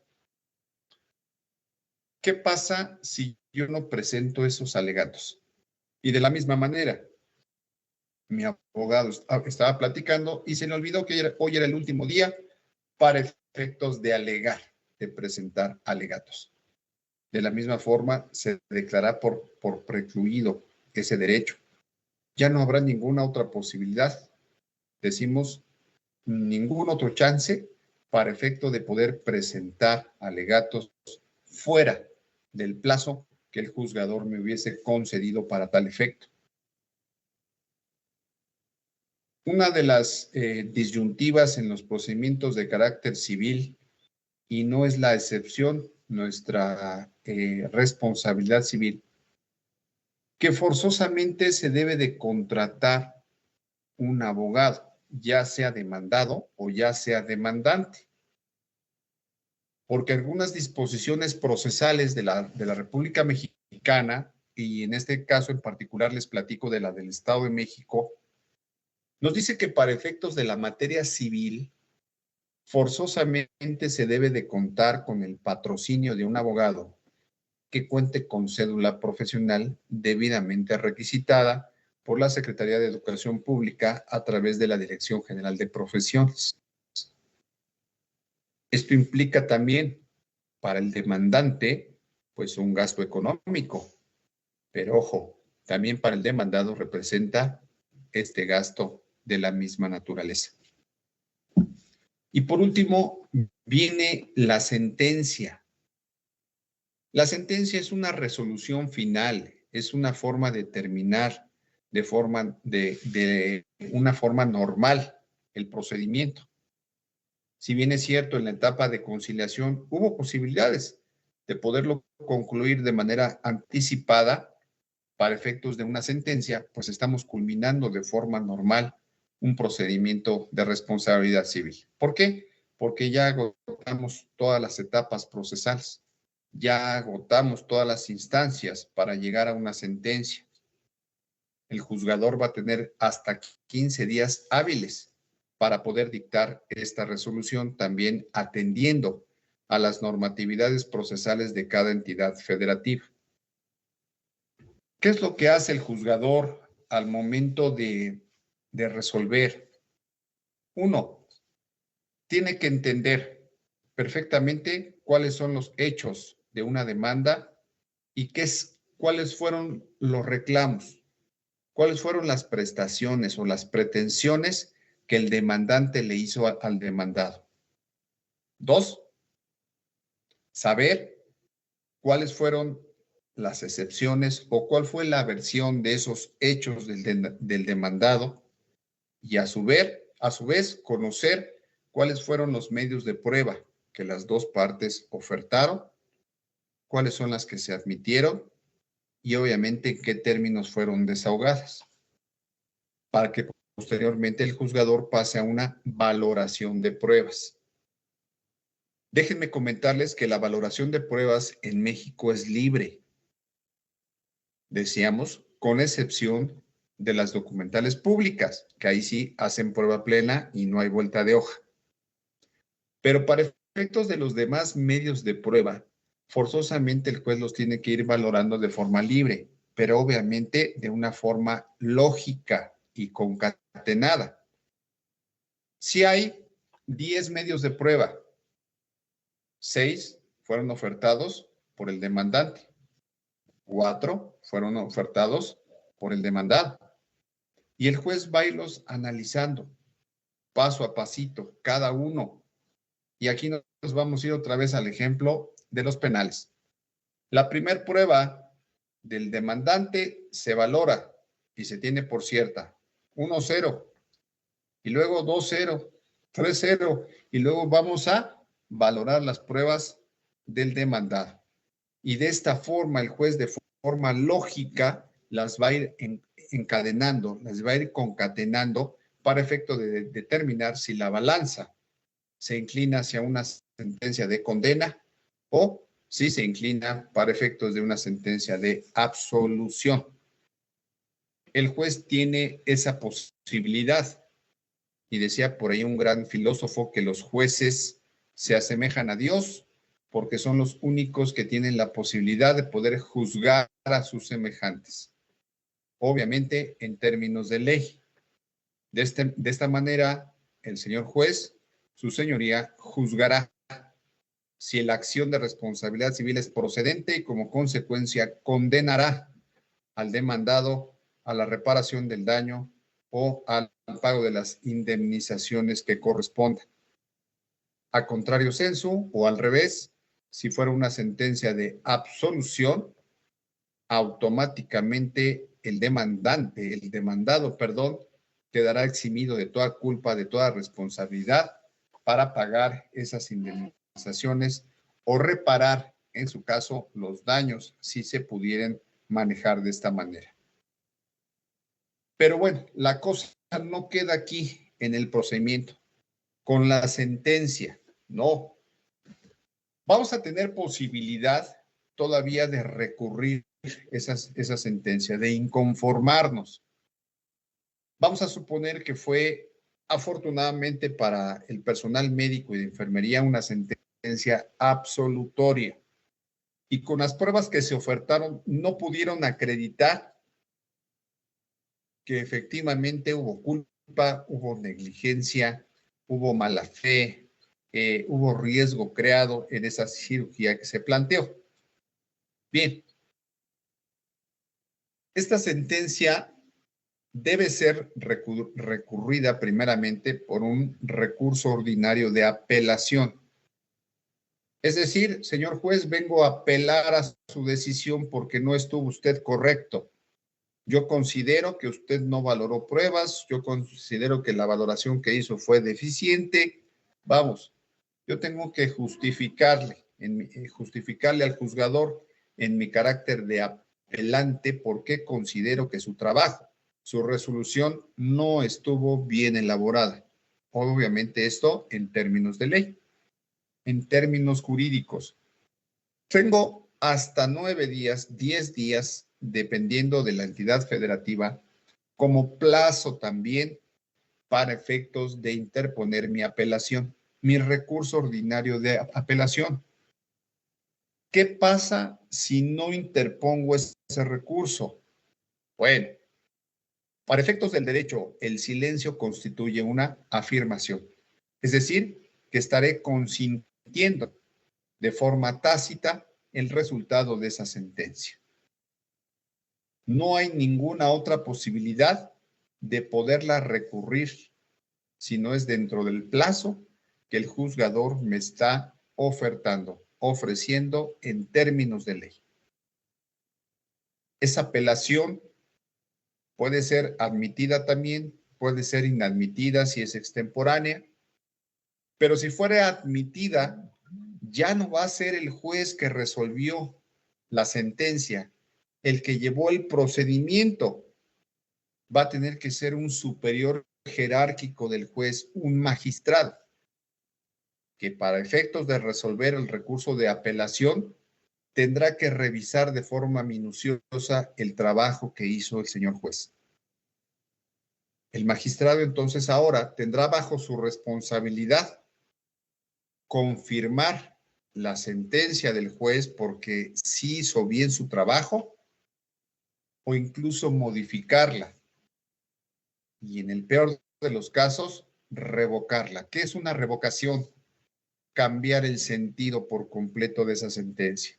¿Qué pasa si yo no presento esos alegatos. Y de la misma manera, mi abogado estaba platicando y se le olvidó que hoy era el último día para efectos de alegar, de presentar alegatos. De la misma forma, se declara por precluido ese derecho. Ya no habrá ninguna otra posibilidad. Decimos, ningún otro chance para efecto de poder presentar alegatos fuera del plazo que el juzgador me hubiese concedido para tal efecto. Una de las disyuntivas en los procedimientos de carácter civil, y no es la excepción, nuestra responsabilidad civil, que forzosamente se debe de contratar un abogado, ya sea demandado o ya sea demandante. Porque algunas disposiciones procesales de la República Mexicana, y en este caso en particular les platico de la del Estado de México, nos dice que para efectos de la materia civil, forzosamente se debe de contar con el patrocinio de un abogado que cuente con cédula profesional debidamente requisitada por la Secretaría de Educación Pública a través de la Dirección General de Profesiones. Esto implica también para el demandante, pues un gasto económico, pero ojo, también para el demandado representa este gasto de la misma naturaleza. Y por último, viene la sentencia. La sentencia es una resolución final, es una forma de terminar de una forma normal el procedimiento. Si bien es cierto, en la etapa de conciliación hubo posibilidades de poderlo concluir de manera anticipada para efectos de una sentencia, pues estamos culminando de forma normal un procedimiento de responsabilidad civil. ¿Por qué? Porque ya agotamos todas las etapas procesales, ya agotamos todas las instancias para llegar a una sentencia. El juzgador va a tener hasta 15 días hábiles para poder dictar esta resolución, también atendiendo a las normatividades procesales de cada entidad federativa. ¿Qué es lo que hace el juzgador al momento de resolver? Uno, tiene que entender perfectamente cuáles son los hechos de una demanda y cuáles fueron los reclamos, cuáles fueron las prestaciones o las pretensiones que el demandante le hizo al demandado. Dos, saber cuáles fueron las excepciones o cuál fue la versión de esos hechos del demandado y a su vez conocer cuáles fueron los medios de prueba que las dos partes ofertaron, cuáles son las que se admitieron y obviamente en qué términos fueron desahogadas, para que posteriormente el juzgador pase a una valoración de pruebas. Déjenme comentarles que la valoración de pruebas en México es libre. Decíamos, con excepción de las documentales públicas, que ahí sí hacen prueba plena y no hay vuelta de hoja. Pero para efectos de los demás medios de prueba, forzosamente el juez los tiene que ir valorando de forma libre, pero obviamente de una forma lógica y concatenada. Si hay 10 medios de prueba, 6 fueron ofertados por el demandante, 4 fueron ofertados por el demandado. Y el juez va a irlos analizando paso a pasito, cada uno. Y aquí nos vamos a ir otra vez al ejemplo de los penales. La primer prueba del demandante se valora y se tiene por cierta 1-0, y luego 2-0, 3-0, y luego vamos a valorar las pruebas del demandado. Y de esta forma el juez de forma lógica las va a ir encadenando, las va a ir concatenando para efecto de determinar si la balanza se inclina hacia una sentencia de condena o si se inclina para efectos de una sentencia de absolución. El juez tiene esa posibilidad. Y decía por ahí un gran filósofo que los jueces se asemejan a Dios porque son los únicos que tienen la posibilidad de poder juzgar a sus semejantes. Obviamente, en términos de ley. De esta manera, el señor juez, su señoría, juzgará si la acción de responsabilidad civil es procedente y como consecuencia condenará al demandado a la reparación del daño o al pago de las indemnizaciones que correspondan. A contrario sensu o al revés, si fuera una sentencia de absolución, automáticamente el demandado, quedará eximido de toda culpa, de toda responsabilidad para pagar esas indemnizaciones o reparar, en su caso, los daños, si se pudieran manejar de esta manera. Pero bueno, la cosa no queda aquí en el procedimiento, con la sentencia, no. Vamos a tener posibilidad todavía de recurrir esa sentencia, de inconformarnos. Vamos a suponer que fue, afortunadamente para el personal médico y de enfermería, una sentencia absolutoria. Y con las pruebas que se ofertaron, no pudieron acreditar que efectivamente hubo culpa, hubo negligencia, hubo mala fe, hubo riesgo creado en esa cirugía que se planteó. Bien, esta sentencia debe ser recurrida primeramente por un recurso ordinario de apelación. Es decir, señor juez, vengo a apelar a su decisión porque no estuvo usted correcto. Yo considero que usted no valoró pruebas, yo considero que la valoración que hizo fue deficiente. Vamos, yo tengo que justificarle al juzgador en mi carácter de apelante porque considero que su trabajo, su resolución no estuvo bien elaborada. Obviamente esto en términos de ley, en términos jurídicos. Tengo hasta 9 días, 10 días, dependiendo de la entidad federativa, como plazo también para efectos de interponer mi apelación, mi recurso ordinario de apelación. ¿Qué pasa si no interpongo ese recurso? Bueno, para efectos del derecho, el silencio constituye una afirmación, es decir, que estaré consintiendo de forma tácita el resultado de esa sentencia. No hay ninguna otra posibilidad de poderla recurrir si no es dentro del plazo que el juzgador me está ofreciendo en términos de ley. Esa apelación puede ser admitida también, puede ser inadmitida si es extemporánea, pero si fuera admitida, ya no va a ser el juez que resolvió la sentencia, el que llevó el procedimiento. Va a tener que ser un superior jerárquico del juez, un magistrado, que para efectos de resolver el recurso de apelación tendrá que revisar de forma minuciosa el trabajo que hizo el señor juez. El magistrado entonces ahora tendrá bajo su responsabilidad confirmar la sentencia del juez porque sí hizo bien su trabajo o incluso modificarla. Y en el peor de los casos, revocarla. ¿Qué es una revocación? Cambiar el sentido por completo de esa sentencia.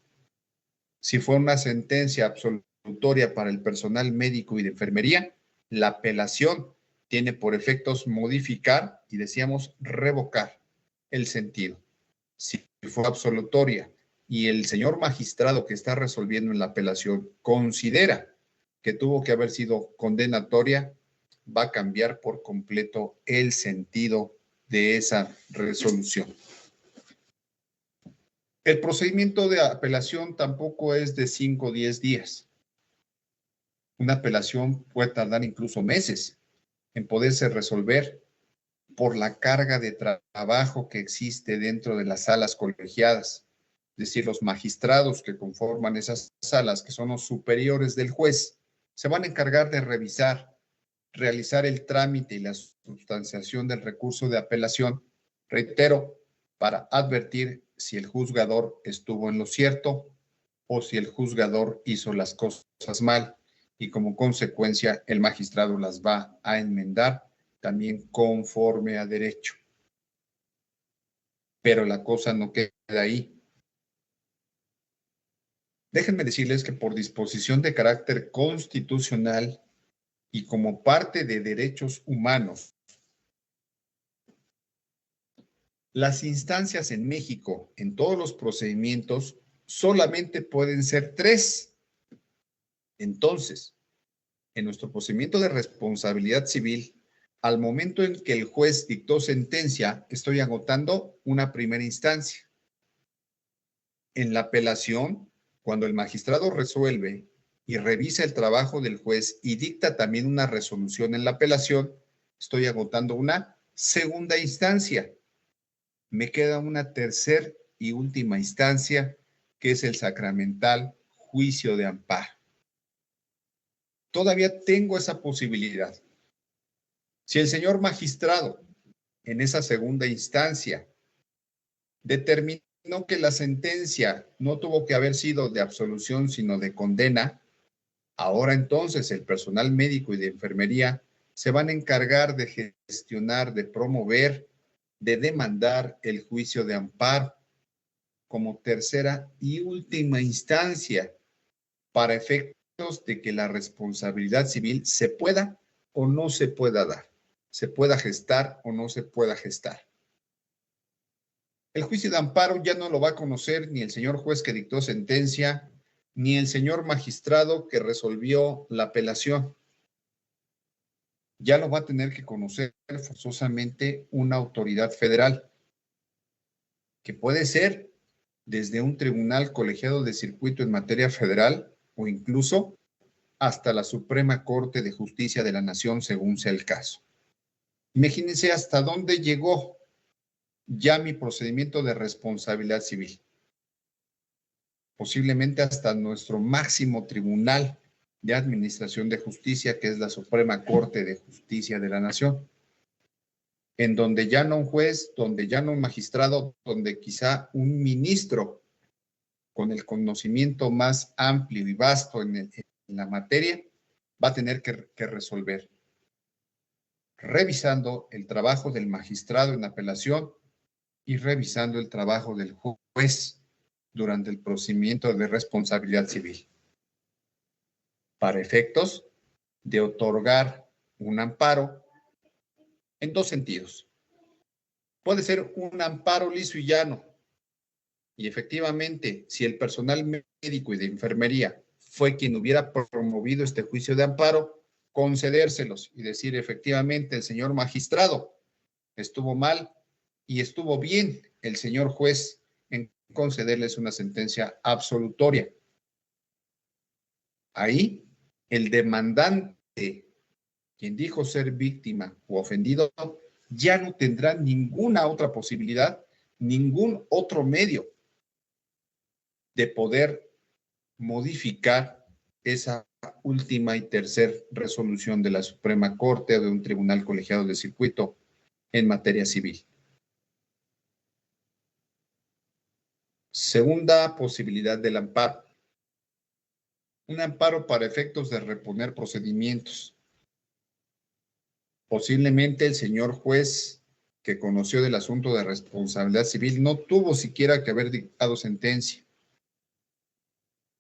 Si fue una sentencia absolutoria para el personal médico y de enfermería, la apelación tiene por efectos modificar y decíamos revocar el sentido. Si fue absolutoria y el señor magistrado que está resolviendo en la apelación considera que tuvo que haber sido condenatoria, va a cambiar por completo el sentido de esa resolución. El procedimiento de apelación tampoco es de 5 o 10 días. Una apelación puede tardar incluso meses en poderse resolver por la carga de trabajo que existe dentro de las salas colegiadas. Es decir, los magistrados que conforman esas salas, que son los superiores del juez, se van a encargar de realizar el trámite y la sustanciación del recurso de apelación, reitero, para advertir si el juzgador estuvo en lo cierto o si el juzgador hizo las cosas mal y como consecuencia el magistrado las va a enmendar también conforme a derecho. Pero la cosa no queda ahí. Déjenme decirles que por disposición de carácter constitucional y como parte de derechos humanos, las instancias en México, en todos los procedimientos, solamente pueden ser 3. Entonces, en nuestro procedimiento de responsabilidad civil, al momento en que el juez dictó sentencia, estoy agotando una primera instancia. En la apelación, cuando el magistrado resuelve y revisa el trabajo del juez y dicta también una resolución en la apelación, estoy agotando una segunda instancia. Me queda una tercera y última instancia, que es el sacramental juicio de amparo. Todavía tengo esa posibilidad. Si el señor magistrado, en esa segunda instancia, determinó que la sentencia no tuvo que haber sido de absolución, sino de condena, ahora entonces el personal médico y de enfermería se van a encargar de gestionar, de promover, de demandar el juicio de amparo como tercera y última instancia para efectos de que la responsabilidad civil se pueda o no se pueda dar, se pueda gestar o no se pueda gestar. El juicio de amparo ya no lo va a conocer ni el señor juez que dictó sentencia, ni el señor magistrado que resolvió la apelación. Ya lo va a tener que conocer forzosamente una autoridad federal, que puede ser desde un tribunal colegiado de circuito en materia federal o incluso hasta la Suprema Corte de Justicia de la Nación, según sea el caso. Imagínense hasta dónde llegó ya mi procedimiento de responsabilidad civil. Posiblemente hasta nuestro máximo tribunal de administración de justicia, que es la Suprema Corte de Justicia de la Nación, en donde ya no un juez, donde ya no un magistrado, donde quizá un ministro con el conocimiento más amplio y vasto en la materia va a tener que resolver, revisando el trabajo del magistrado en apelación y revisando el trabajo del juez durante el procedimiento de responsabilidad civil, para efectos de otorgar un amparo en 2 sentidos. Puede ser un amparo liso y llano, y efectivamente, si el personal médico y de enfermería fue quien hubiera promovido este juicio de amparo, concedérselos y decir efectivamente el señor magistrado estuvo mal y estuvo bien el señor juez en concederles una sentencia absolutoria. Ahí, el demandante, quien dijo ser víctima u ofendido, ya no tendrá ninguna otra posibilidad, ningún otro medio de poder modificar esa última y tercera resolución de la Suprema Corte o de un tribunal colegiado de circuito en materia civil. Segunda posibilidad del amparo. Un amparo para efectos de reponer procedimientos. Posiblemente el señor juez que conoció del asunto de responsabilidad civil no tuvo siquiera que haber dictado sentencia,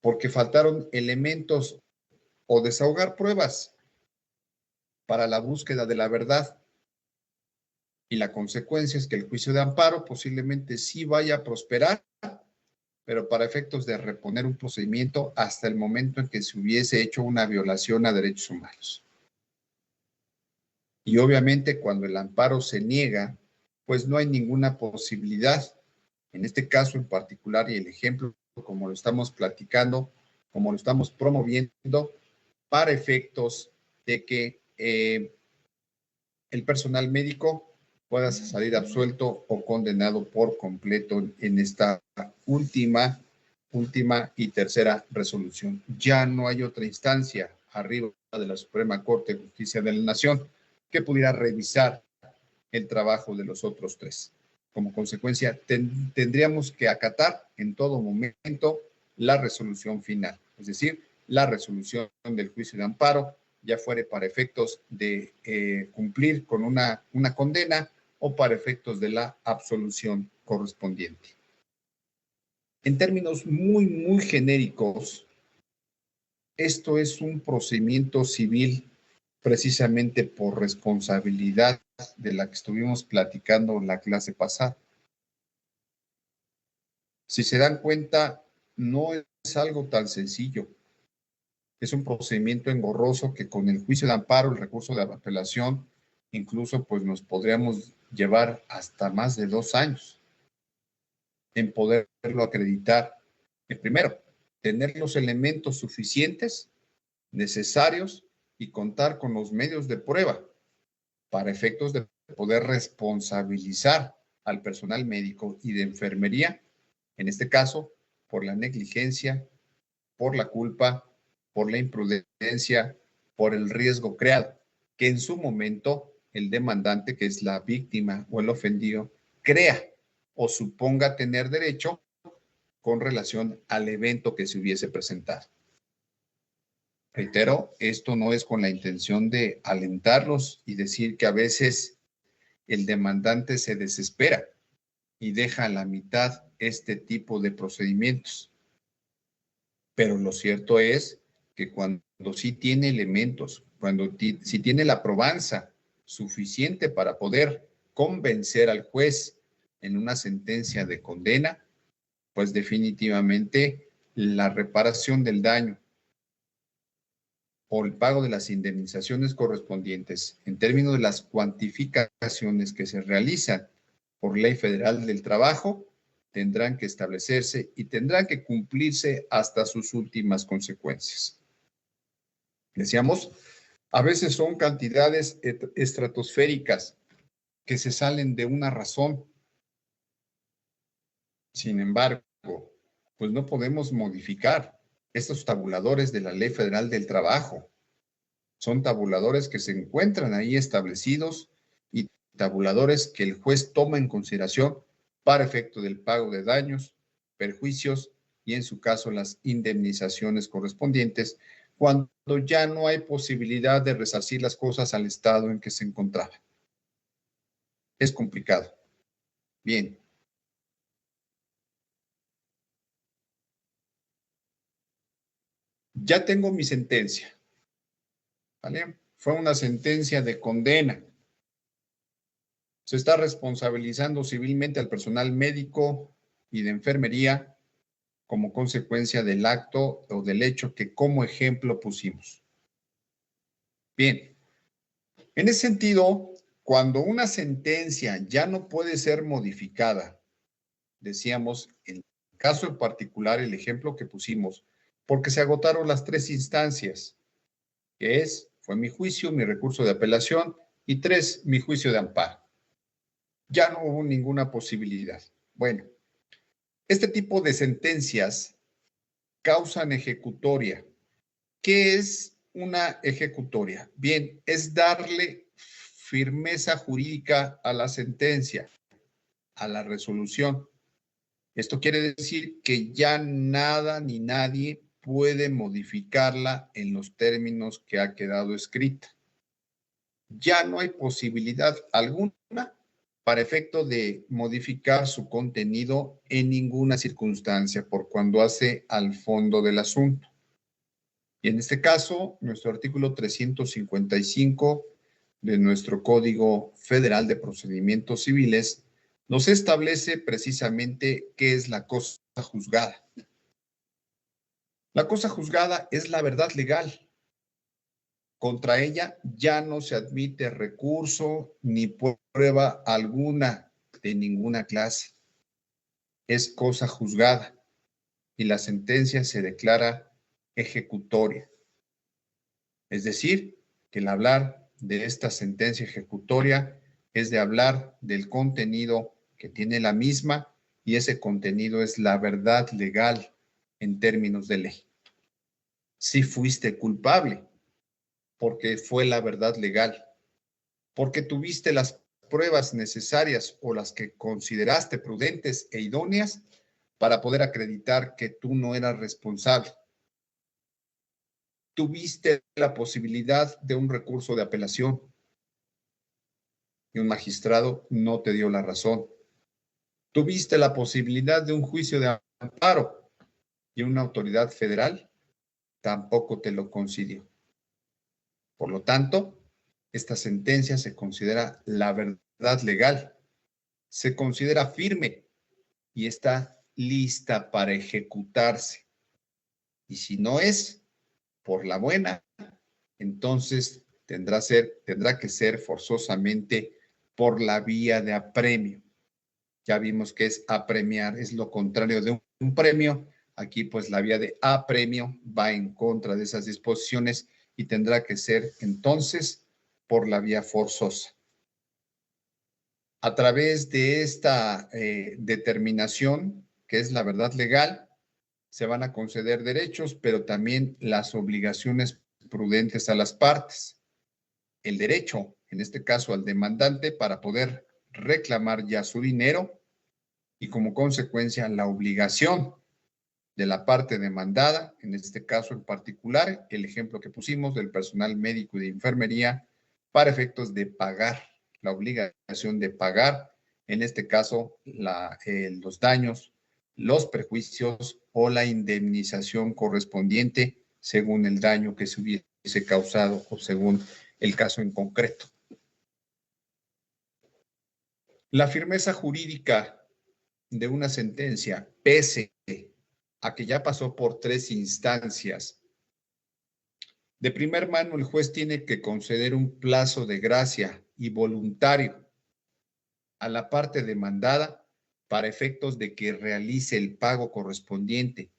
porque faltaron elementos o desahogar pruebas para la búsqueda de la verdad. Y la consecuencia es que el juicio de amparo posiblemente sí vaya a prosperar, pero para efectos de reponer un procedimiento hasta el momento en que se hubiese hecho una violación a derechos humanos. Y obviamente cuando el amparo se niega, pues no hay ninguna posibilidad. En este caso en particular y el ejemplo, como lo estamos platicando, como lo estamos promoviendo, para efectos de que el personal médico pueda salir absuelto o condenado por completo en esta última y tercera resolución. Ya no hay otra instancia arriba de la Suprema Corte de Justicia de la Nación que pudiera revisar el trabajo de los otros 3. Como consecuencia, tendríamos que acatar en todo momento la resolución final, es decir, la resolución del juicio de amparo, ya fuere para efectos de cumplir con una condena o para efectos de la absolución correspondiente. En términos muy genéricos, esto es un procedimiento civil precisamente por responsabilidad de la que estuvimos platicando la clase pasada. Si se dan cuenta, no es algo tan sencillo. Es un procedimiento engorroso que con el juicio de amparo, el recurso de apelación, incluso pues nos podríamos llevar hasta más de 2 años en poderlo acreditar. Primero, tener los elementos suficientes, necesarios y contar con los medios de prueba para efectos de poder responsabilizar al personal médico y de enfermería, en este caso, por la negligencia, por la culpa, por la imprudencia, por el riesgo creado, que en su momento el demandante, que es la víctima o el ofendido, crea o suponga tener derecho con relación al evento que se hubiese presentado. Reitero, esto no es con la intención de alentarlos y decir que a veces el demandante se desespera y deja a la mitad este tipo de procedimientos. Pero lo cierto es que cuando sí tiene elementos, cuando sí tiene la probanza suficiente para poder convencer al juez en una sentencia de condena, pues definitivamente la reparación del daño o el pago de las indemnizaciones correspondientes en términos de las cuantificaciones que se realizan por Ley Federal del Trabajo tendrán que establecerse y tendrán que cumplirse hasta sus últimas consecuencias. Decíamos, a veces son cantidades estratosféricas que se salen de una razón. Sin embargo, pues no podemos modificar estos tabuladores de la Ley Federal del Trabajo. Son tabuladores que se encuentran ahí establecidos y tabuladores que el juez toma en consideración para efecto del pago de daños, perjuicios y en su caso las indemnizaciones correspondientes cuando ya no hay posibilidad de resarcir las cosas al estado en que se encontraba. Es complicado. Bien. Ya tengo mi sentencia. ¿Vale? Fue una sentencia de condena. Se está responsabilizando civilmente al personal médico y de enfermería como consecuencia del acto o del hecho que como ejemplo pusimos. Bien, en ese sentido, cuando una sentencia ya no puede ser modificada, decíamos, en el caso en particular, el ejemplo que pusimos, porque se agotaron las 3 instancias, que fue mi juicio, mi recurso de apelación y 3, mi juicio de amparo. Ya no hubo ninguna posibilidad. Bueno, este tipo de sentencias causan ejecutoria. ¿Qué es una ejecutoria? Bien, es darle firmeza jurídica a la sentencia, a la resolución. Esto quiere decir que ya nada ni nadie puede modificarla en los términos que ha quedado escrita. Ya no hay posibilidad alguna para efecto de modificar su contenido en ninguna circunstancia por cuando hace al fondo del asunto. Y en este caso, nuestro artículo 355 de nuestro Código Federal de Procedimientos Civiles nos establece precisamente qué es la cosa juzgada. La cosa juzgada es la verdad legal. Contra ella ya no se admite recurso ni prueba alguna de ninguna clase. Es cosa juzgada y la sentencia se declara ejecutoria. Es decir, que el hablar de esta sentencia ejecutoria es de hablar del contenido que tiene la misma y ese contenido es la verdad legal en términos de ley. Si fuiste culpable, porque fue la verdad legal, porque tuviste las pruebas necesarias o las que consideraste prudentes e idóneas para poder acreditar que tú no eras responsable. Tuviste la posibilidad de un recurso de apelación y un magistrado no te dio la razón. Tuviste la posibilidad de un juicio de amparo y una autoridad federal tampoco te lo concedió. Por lo tanto, esta sentencia se considera la verdad legal, se considera firme y está lista para ejecutarse. Y si no es por la buena, entonces tendrá que ser forzosamente por la vía de apremio. Ya vimos que es apremiar, es lo contrario de un premio. Aquí pues la vía de apremio va en contra de esas disposiciones y tendrá que ser entonces por la vía forzosa. A través de esta determinación, que es la verdad legal, se van a conceder derechos, pero también las obligaciones prudentes a las partes. El derecho, en este caso al demandante, para poder reclamar ya su dinero y como consecuencia la obligación de la parte demandada, en este caso en particular, el ejemplo que pusimos del personal médico y de enfermería, para efectos de pagar, la obligación de pagar, en este caso, los daños, los perjuicios o la indemnización correspondiente según el daño que se hubiese causado o según el caso en concreto. La firmeza jurídica de una sentencia, pese a que ya pasó por 3 instancias. De primer mano, el juez tiene que conceder un plazo de gracia y voluntario a la parte demandada para efectos de que realice el pago correspondiente,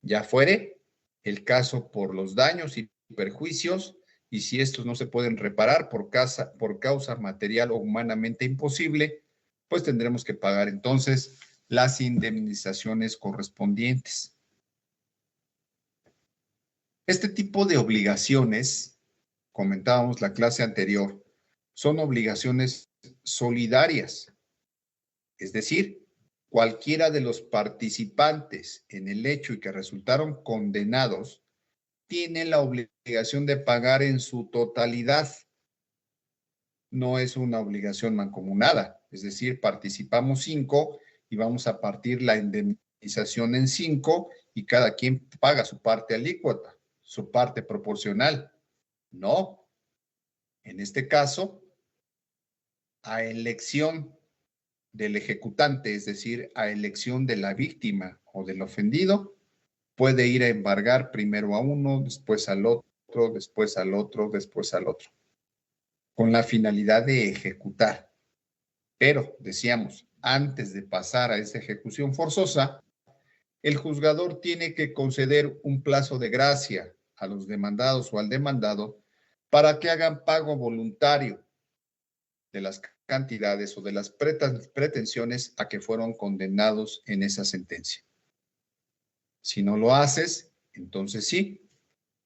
ya fuere el caso por los daños y perjuicios, y si estos no se pueden reparar por causa material o humanamente imposible, pues tendremos que pagar entonces las indemnizaciones correspondientes. Este tipo de obligaciones, comentábamos la clase anterior, son obligaciones solidarias, es decir, cualquiera de los participantes en el hecho y que resultaron condenados tiene la obligación de pagar en su totalidad. No es una obligación mancomunada, es decir, participamos 5 y vamos a partir la indemnización en 5 y cada quien paga su parte alícuota, su parte proporcional. No, en este caso, a elección del ejecutante, es decir, a elección de la víctima o del ofendido, puede ir a embargar primero a uno, después al otro, después al otro, después al otro, con la finalidad de ejecutar. Pero, decíamos, antes de pasar a esa ejecución forzosa, el juzgador tiene que conceder un plazo de gracia a los demandados o al demandado para que hagan pago voluntario de las cantidades o de las pretensiones a que fueron condenados en esa sentencia. Si no lo haces, entonces sí,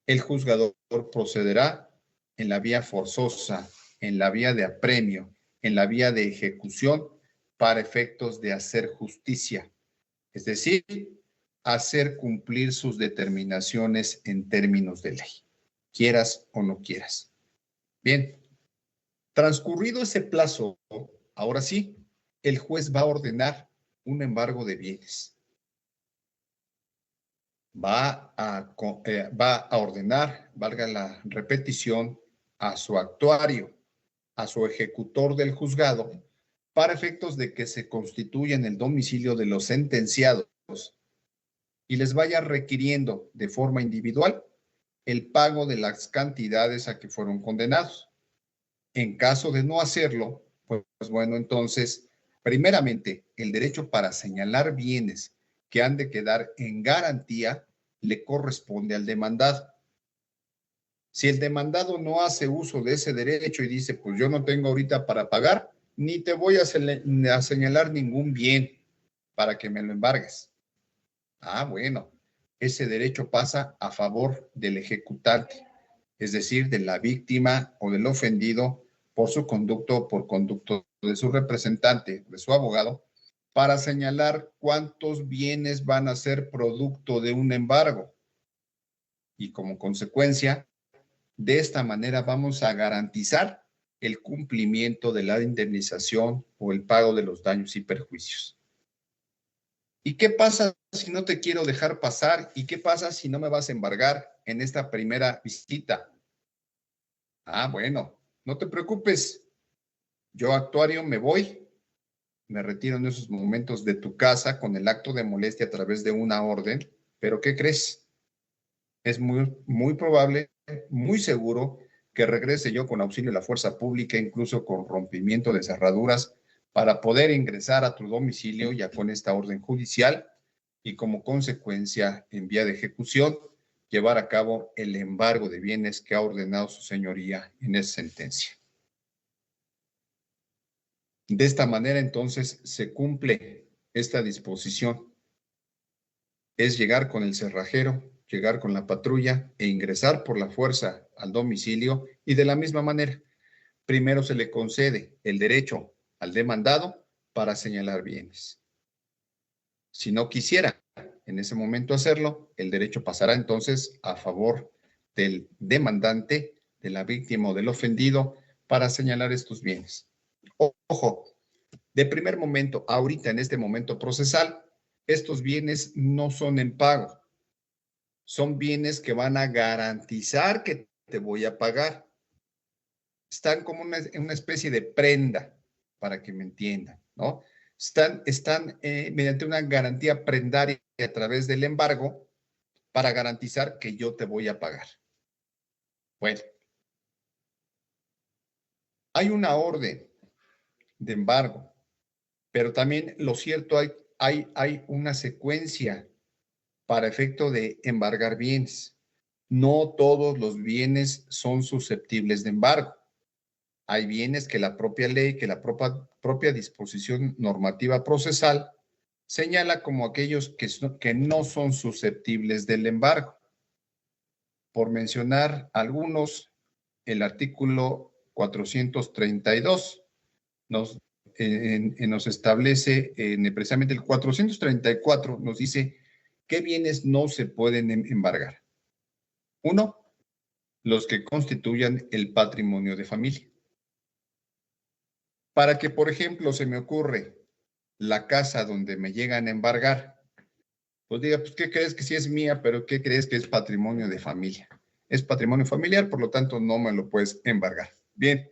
el juzgador procederá en la vía forzosa, en la vía de apremio, en la vía de ejecución para efectos de hacer justicia, es decir, hacer cumplir sus determinaciones en términos de ley, quieras o no quieras. Bien, transcurrido ese plazo, ahora sí, el juez va a ordenar un embargo de bienes. Va a ordenar, valga la repetición, a su actuario, a su ejecutor del juzgado, para efectos de que se constituya en el domicilio de los sentenciados y les vaya requiriendo de forma individual el pago de las cantidades a que fueron condenados. En caso de no hacerlo, pues bueno, entonces, primeramente, el derecho para señalar bienes que han de quedar en garantía le corresponde al demandado. Si el demandado no hace uso de ese derecho y dice, pues yo no tengo ahorita para pagar, ni te voy a señalar ningún bien para que me lo embargues. Ah, bueno, ese derecho pasa a favor del ejecutante, es decir, de la víctima o del ofendido por su conducto o por conducto de su representante, de su abogado, para señalar cuántos bienes van a ser producto de un embargo. Y como consecuencia, de esta manera vamos a garantizar el cumplimiento de la indemnización o el pago de los daños y perjuicios. ¿Y qué pasa si no te quiero dejar pasar? ¿Y qué pasa si no me vas a embargar en esta primera visita? Ah, bueno, no te preocupes. Yo, actuario, me voy, me retiro en esos momentos de tu casa con el acto de molestia a través de una orden, pero ¿qué crees? Es muy probable, muy seguro que regrese yo con auxilio de la fuerza pública, incluso con rompimiento de cerraduras, para poder ingresar a tu domicilio ya con esta orden judicial y como consecuencia, en vía de ejecución, llevar a cabo el embargo de bienes que ha ordenado su señoría en esa sentencia. De esta manera, entonces, se cumple esta disposición. Es llegar con el cerrajero, llegar con la patrulla e ingresar por la fuerza al domicilio y de la misma manera, primero se le concede el derecho al demandado para señalar bienes. Si no quisiera en ese momento hacerlo, el derecho pasará entonces a favor del demandante, de la víctima o del ofendido para señalar estos bienes. Ojo, de primer momento, ahorita en este momento procesal, estos bienes no son en pago. Son bienes que van a garantizar que te voy a pagar. Están como una especie de prenda, para que me entiendan, ¿no? Están mediante una garantía prendaria a través del embargo para garantizar que yo te voy a pagar. Bueno, hay una orden de embargo, pero también lo cierto hay una secuencia para efecto de embargar bienes. No todos los bienes son susceptibles de embargo. Hay bienes que la propia ley, que la propia disposición normativa procesal señala como aquellos que no son susceptibles del embargo. Por mencionar algunos, el artículo 432 nos establece, precisamente el 434 nos dice qué bienes no se pueden embargar. Uno, los que constituyan el patrimonio de familia. Para que, por ejemplo, se me ocurre la casa donde me llegan a embargar, pues diga, pues, ¿qué crees que sí es mía, pero qué crees que es patrimonio de familia? Es patrimonio familiar, por lo tanto, no me lo puedes embargar. Bien.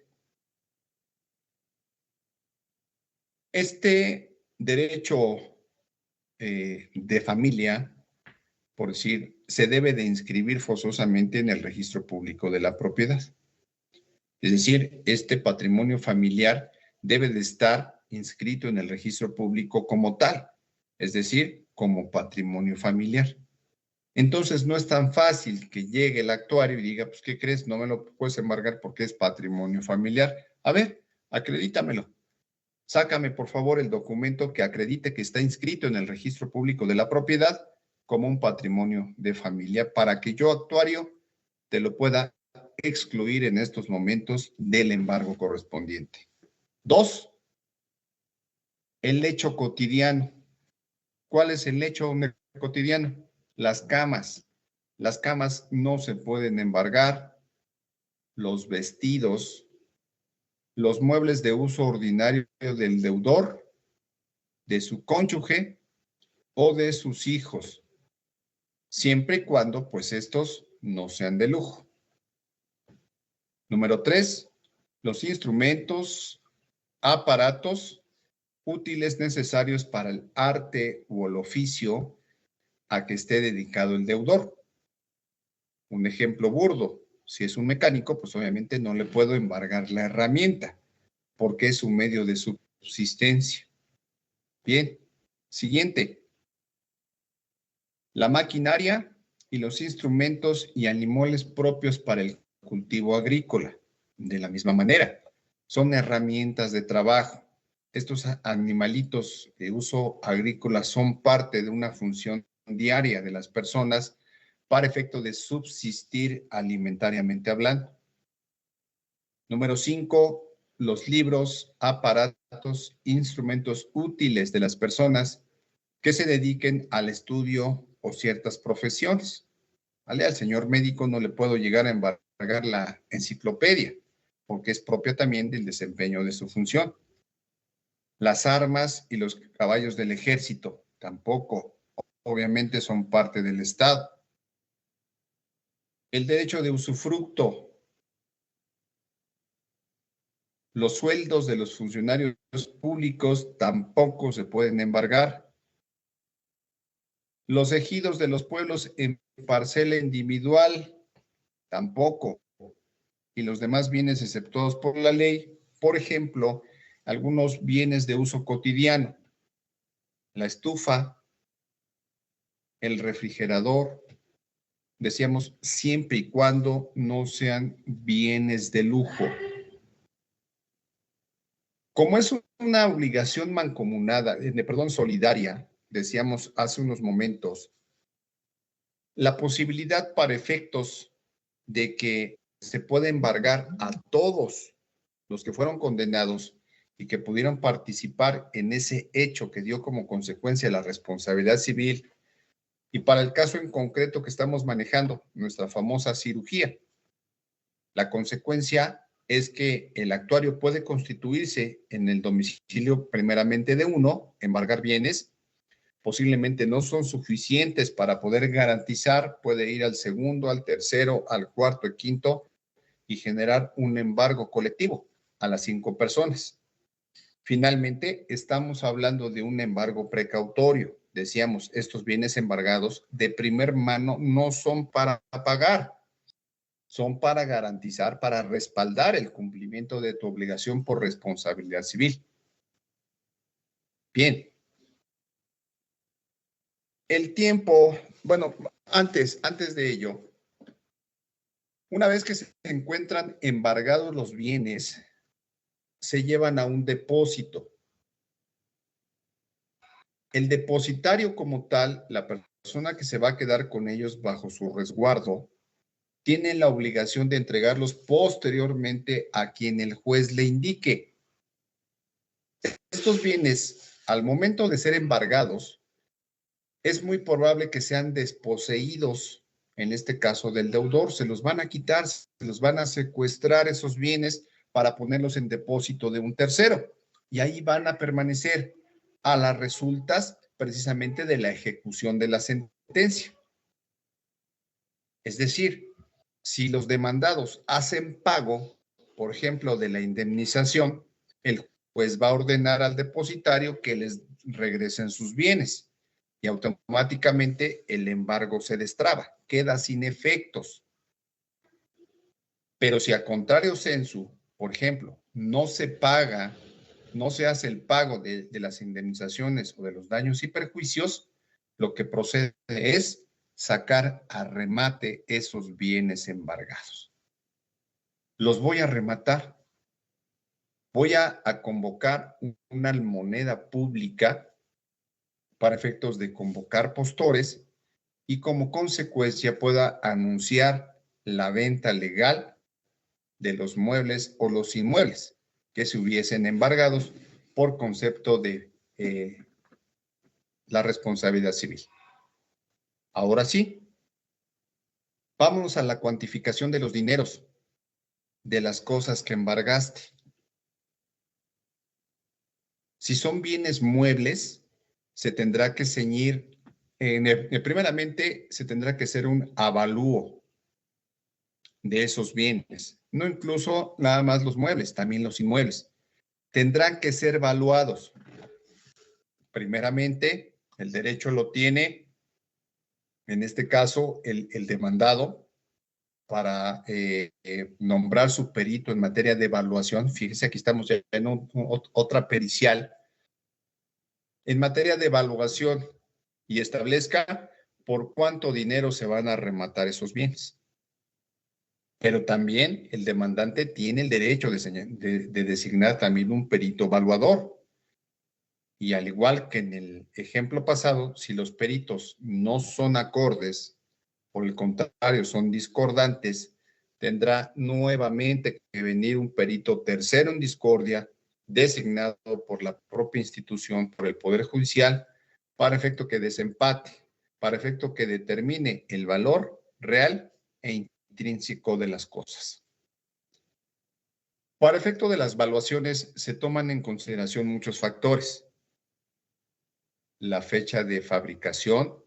Este derecho de familia, por decir, se debe de inscribir forzosamente en el registro público de la propiedad. Es decir, este patrimonio familiar debe de estar inscrito en el registro público como tal, es decir, como patrimonio familiar. Entonces, no es tan fácil que llegue el actuario y diga, pues, ¿qué crees? No me lo puedes embargar porque es patrimonio familiar. A ver, acredítamelo. Sácame, por favor, el documento que acredite que está inscrito en el registro público de la propiedad como un patrimonio de familia para que yo, actuario, te lo pueda excluir en estos momentos del embargo correspondiente. 2, el hecho cotidiano. ¿Cuál es el hecho cotidiano? Las camas. Las camas no se pueden embargar. Los vestidos, los muebles de uso ordinario del deudor, de su cónyuge o de sus hijos, siempre y cuando, pues, estos no sean de lujo. Número 3, los instrumentos, aparatos útiles necesarios para el arte o el oficio a que esté dedicado el deudor. Un ejemplo burdo, si es un mecánico, pues obviamente no le puedo embargar la herramienta porque es un medio de subsistencia. Bien, siguiente. La maquinaria y los instrumentos y animales propios para el cultivo agrícola. De la misma manera, son herramientas de trabajo. Estos animalitos de uso agrícola son parte de una función diaria de las personas para efecto de subsistir alimentariamente hablando. Número 5, los libros, aparatos, instrumentos útiles de las personas que se dediquen al estudio o ciertas profesiones. ¿Vale? Al señor médico no le puedo llegar a embargar la enciclopedia, porque es propia también del desempeño de su función. Las armas y los caballos del ejército tampoco, obviamente son parte del Estado. El derecho de usufructo, los sueldos de los funcionarios públicos tampoco se pueden embargar. Los ejidos de los pueblos en parcela individual tampoco. Y los demás bienes exceptuados por la ley, por ejemplo, algunos bienes de uso cotidiano, la estufa, el refrigerador, decíamos, siempre y cuando no sean bienes de lujo. Como es una obligación mancomunada, solidaria, decíamos hace unos momentos, la posibilidad para efectos de que se pueda embargar a todos los que fueron condenados y que pudieran participar en ese hecho que dio como consecuencia la responsabilidad civil, y para el caso en concreto que estamos manejando, nuestra famosa cirugía. La consecuencia es que el actuario puede constituirse en el domicilio primeramente de uno, embargar bienes, posiblemente no son suficientes para poder garantizar, puede ir al segundo, al tercero, al cuarto, al quinto y generar un embargo colectivo a las 5 personas. Finalmente, estamos hablando de un embargo precautorio. Decíamos, estos bienes embargados de primer mano no son para pagar, son para garantizar, para respaldar el cumplimiento de tu obligación por responsabilidad civil. Bien. El tiempo, bueno, antes de ello, una vez que se encuentran embargados los bienes, se llevan a un depósito. El depositario como tal, la persona que se va a quedar con ellos bajo su resguardo, tiene la obligación de entregarlos posteriormente a quien el juez le indique. Estos bienes, al momento de ser embargados, es muy probable que sean desposeídos, en este caso del deudor. Se los van a quitar, se los van a secuestrar esos bienes para ponerlos en depósito de un tercero. Y ahí van a permanecer a las resultas precisamente de la ejecución de la sentencia. Es decir, si los demandados hacen pago, por ejemplo, de la indemnización, el juez va a ordenar al depositario que les regresen sus bienes y automáticamente el embargo se destraba, queda sin efectos. Pero si a contrario sensu, por ejemplo, no se paga, no se hace el pago de las indemnizaciones o de los daños y perjuicios, lo que procede es sacar a remate esos bienes embargados. Los voy a rematar. Voy a convocar una moneda pública para efectos de convocar postores y como consecuencia pueda anunciar la venta legal de los muebles o los inmuebles que se hubiesen embargados por concepto de la responsabilidad civil. Ahora sí, vámonos a la cuantificación de los dineros, de las cosas que embargaste. Si son bienes muebles, se tendrá que ceñir, primeramente se tendrá que hacer un avalúo de esos bienes, no incluso nada más los muebles, también los inmuebles. Tendrán que ser valuados. Primeramente, el derecho lo tiene, en este caso, el demandado, para nombrar su perito en materia de evaluación. Fíjese, aquí estamos ya en otra pericial. En materia de evaluación y establezca por cuánto dinero se van a rematar esos bienes. Pero también el demandante tiene el derecho de designar también un perito evaluador. Y al igual que en el ejemplo pasado, si los peritos no son acordes, por el contrario, son discordantes, tendrá nuevamente que venir un perito tercero en discordia, designado por la propia institución, por el Poder Judicial, para efecto que desempate, para efecto que determine el valor real e intrínseco de las cosas. Para efecto de las valuaciones se toman en consideración muchos factores: la fecha de fabricación,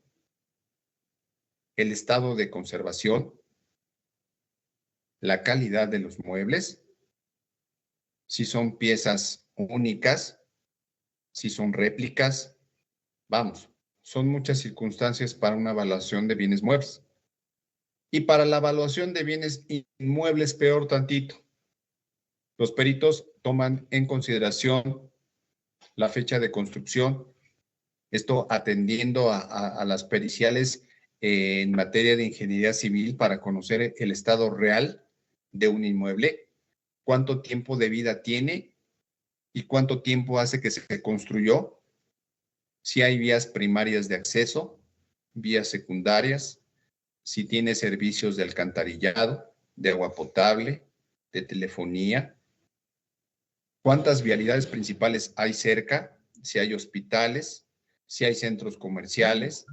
el estado de conservación, la calidad de los muebles, si son piezas únicas, si son réplicas. Vamos, son muchas circunstancias para una evaluación de bienes muebles. Y para la evaluación de bienes inmuebles, peor tantito. Los peritos toman en consideración la fecha de construcción, esto atendiendo a las periciales en materia de ingeniería civil para conocer el estado real de un inmueble, cuánto tiempo de vida tiene y cuánto tiempo hace que se construyó, si hay vías primarias de acceso, vías secundarias, si tiene servicios de alcantarillado, de agua potable, de telefonía, cuántas vialidades principales hay cerca, si hay hospitales, si hay centros comerciales.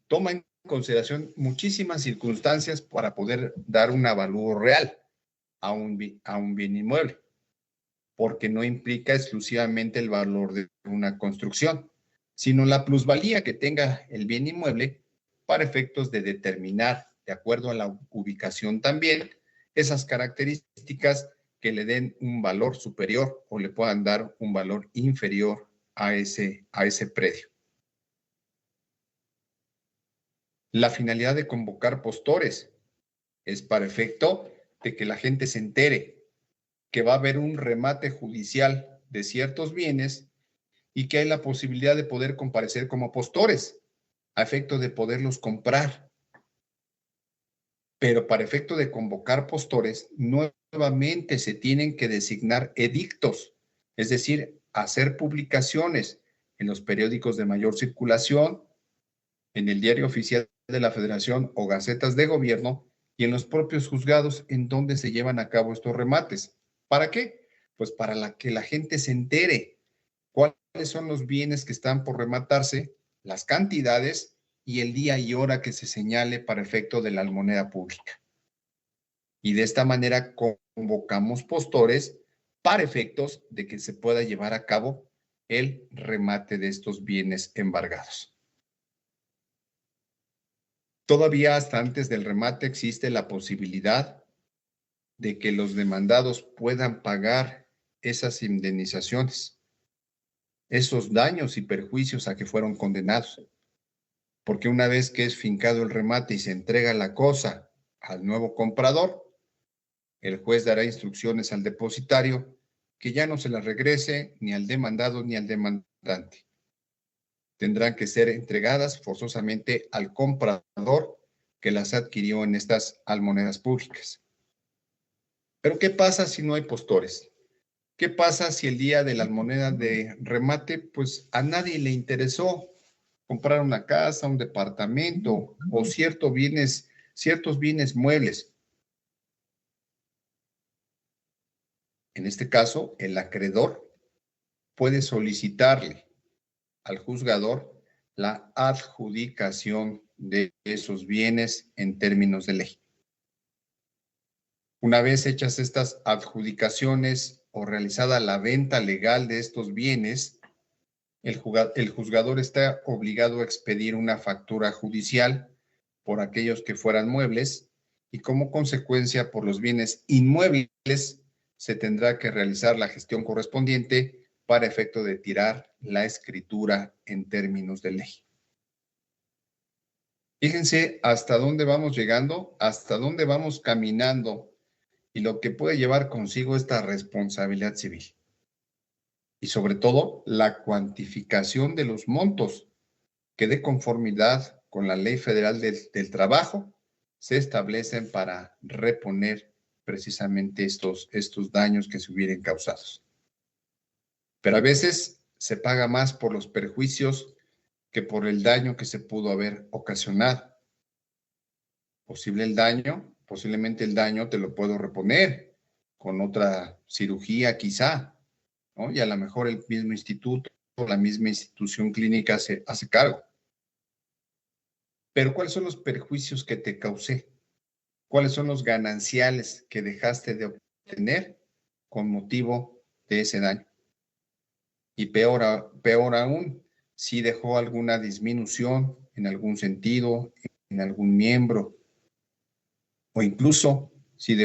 Toma en consideración muchísimas circunstancias para poder dar un avalúo real a un bien inmueble, porque no implica exclusivamente el valor de una construcción, sino la plusvalía que tenga el bien inmueble para efectos de determinar, de acuerdo a la ubicación también, esas características que le den un valor superior o le puedan dar un valor inferior a ese predio. La finalidad de convocar postores es para efecto de que la gente se entere que va a haber un remate judicial de ciertos bienes y que hay la posibilidad de poder comparecer como postores a efecto de poderlos comprar. Pero para efecto de convocar postores, nuevamente se tienen que designar edictos, es decir, hacer publicaciones en los periódicos de mayor circulación, en el Diario Oficial de la Federación o gacetas de gobierno y en los propios juzgados en donde se llevan a cabo estos remates. ¿Para qué? Pues para que la gente se entere cuáles son los bienes que están por rematarse, las cantidades y el día y hora que se señale para efecto de la almoneda pública. Y de esta manera convocamos postores para efectos de que se pueda llevar a cabo el remate de estos bienes embargados. Todavía hasta antes del remate existe la posibilidad de que los demandados puedan pagar esas indemnizaciones, esos daños y perjuicios a que fueron condenados. Porque una vez que es fincado el remate y se entrega la cosa al nuevo comprador, el juez dará instrucciones al depositario que ya no se la regrese ni al demandado ni al demandante. Tendrán que ser entregadas forzosamente al comprador que las adquirió en estas almonedas públicas. Pero ¿qué pasa si no hay postores? ¿Qué pasa si el día de la almoneda de remate, pues a nadie le interesó comprar una casa, un departamento o ciertos bienes muebles? En este caso, el acreedor puede solicitarle al juzgador la adjudicación de esos bienes en términos de ley. Una vez hechas estas adjudicaciones o realizada la venta legal de estos bienes, el juzgador está obligado a expedir una factura judicial por aquellos que fueran muebles y como consecuencia por los bienes inmuebles se tendrá que realizar la gestión correspondiente para efecto de tirar la escritura en términos de ley. Fíjense hasta dónde vamos llegando, hasta dónde vamos caminando y lo que puede llevar consigo esta responsabilidad civil. Y sobre todo, la cuantificación de los montos que de conformidad con la Ley Federal del Trabajo se establecen para reponer precisamente estos daños que se hubieran causado. Pero a veces se paga más por los perjuicios que por el daño que se pudo haber ocasionado. Posible el daño posiblemente el daño te lo puedo reponer con otra cirugía quizá, ¿no? Y a lo mejor el mismo instituto, la misma institución clínica se hace cargo. Pero ¿cuáles son los perjuicios que te causé? ¿Cuáles son los gananciales que dejaste de obtener con motivo de ese daño? Y peor aún, si dejó alguna disminución en algún sentido, en algún miembro, o incluso si dejó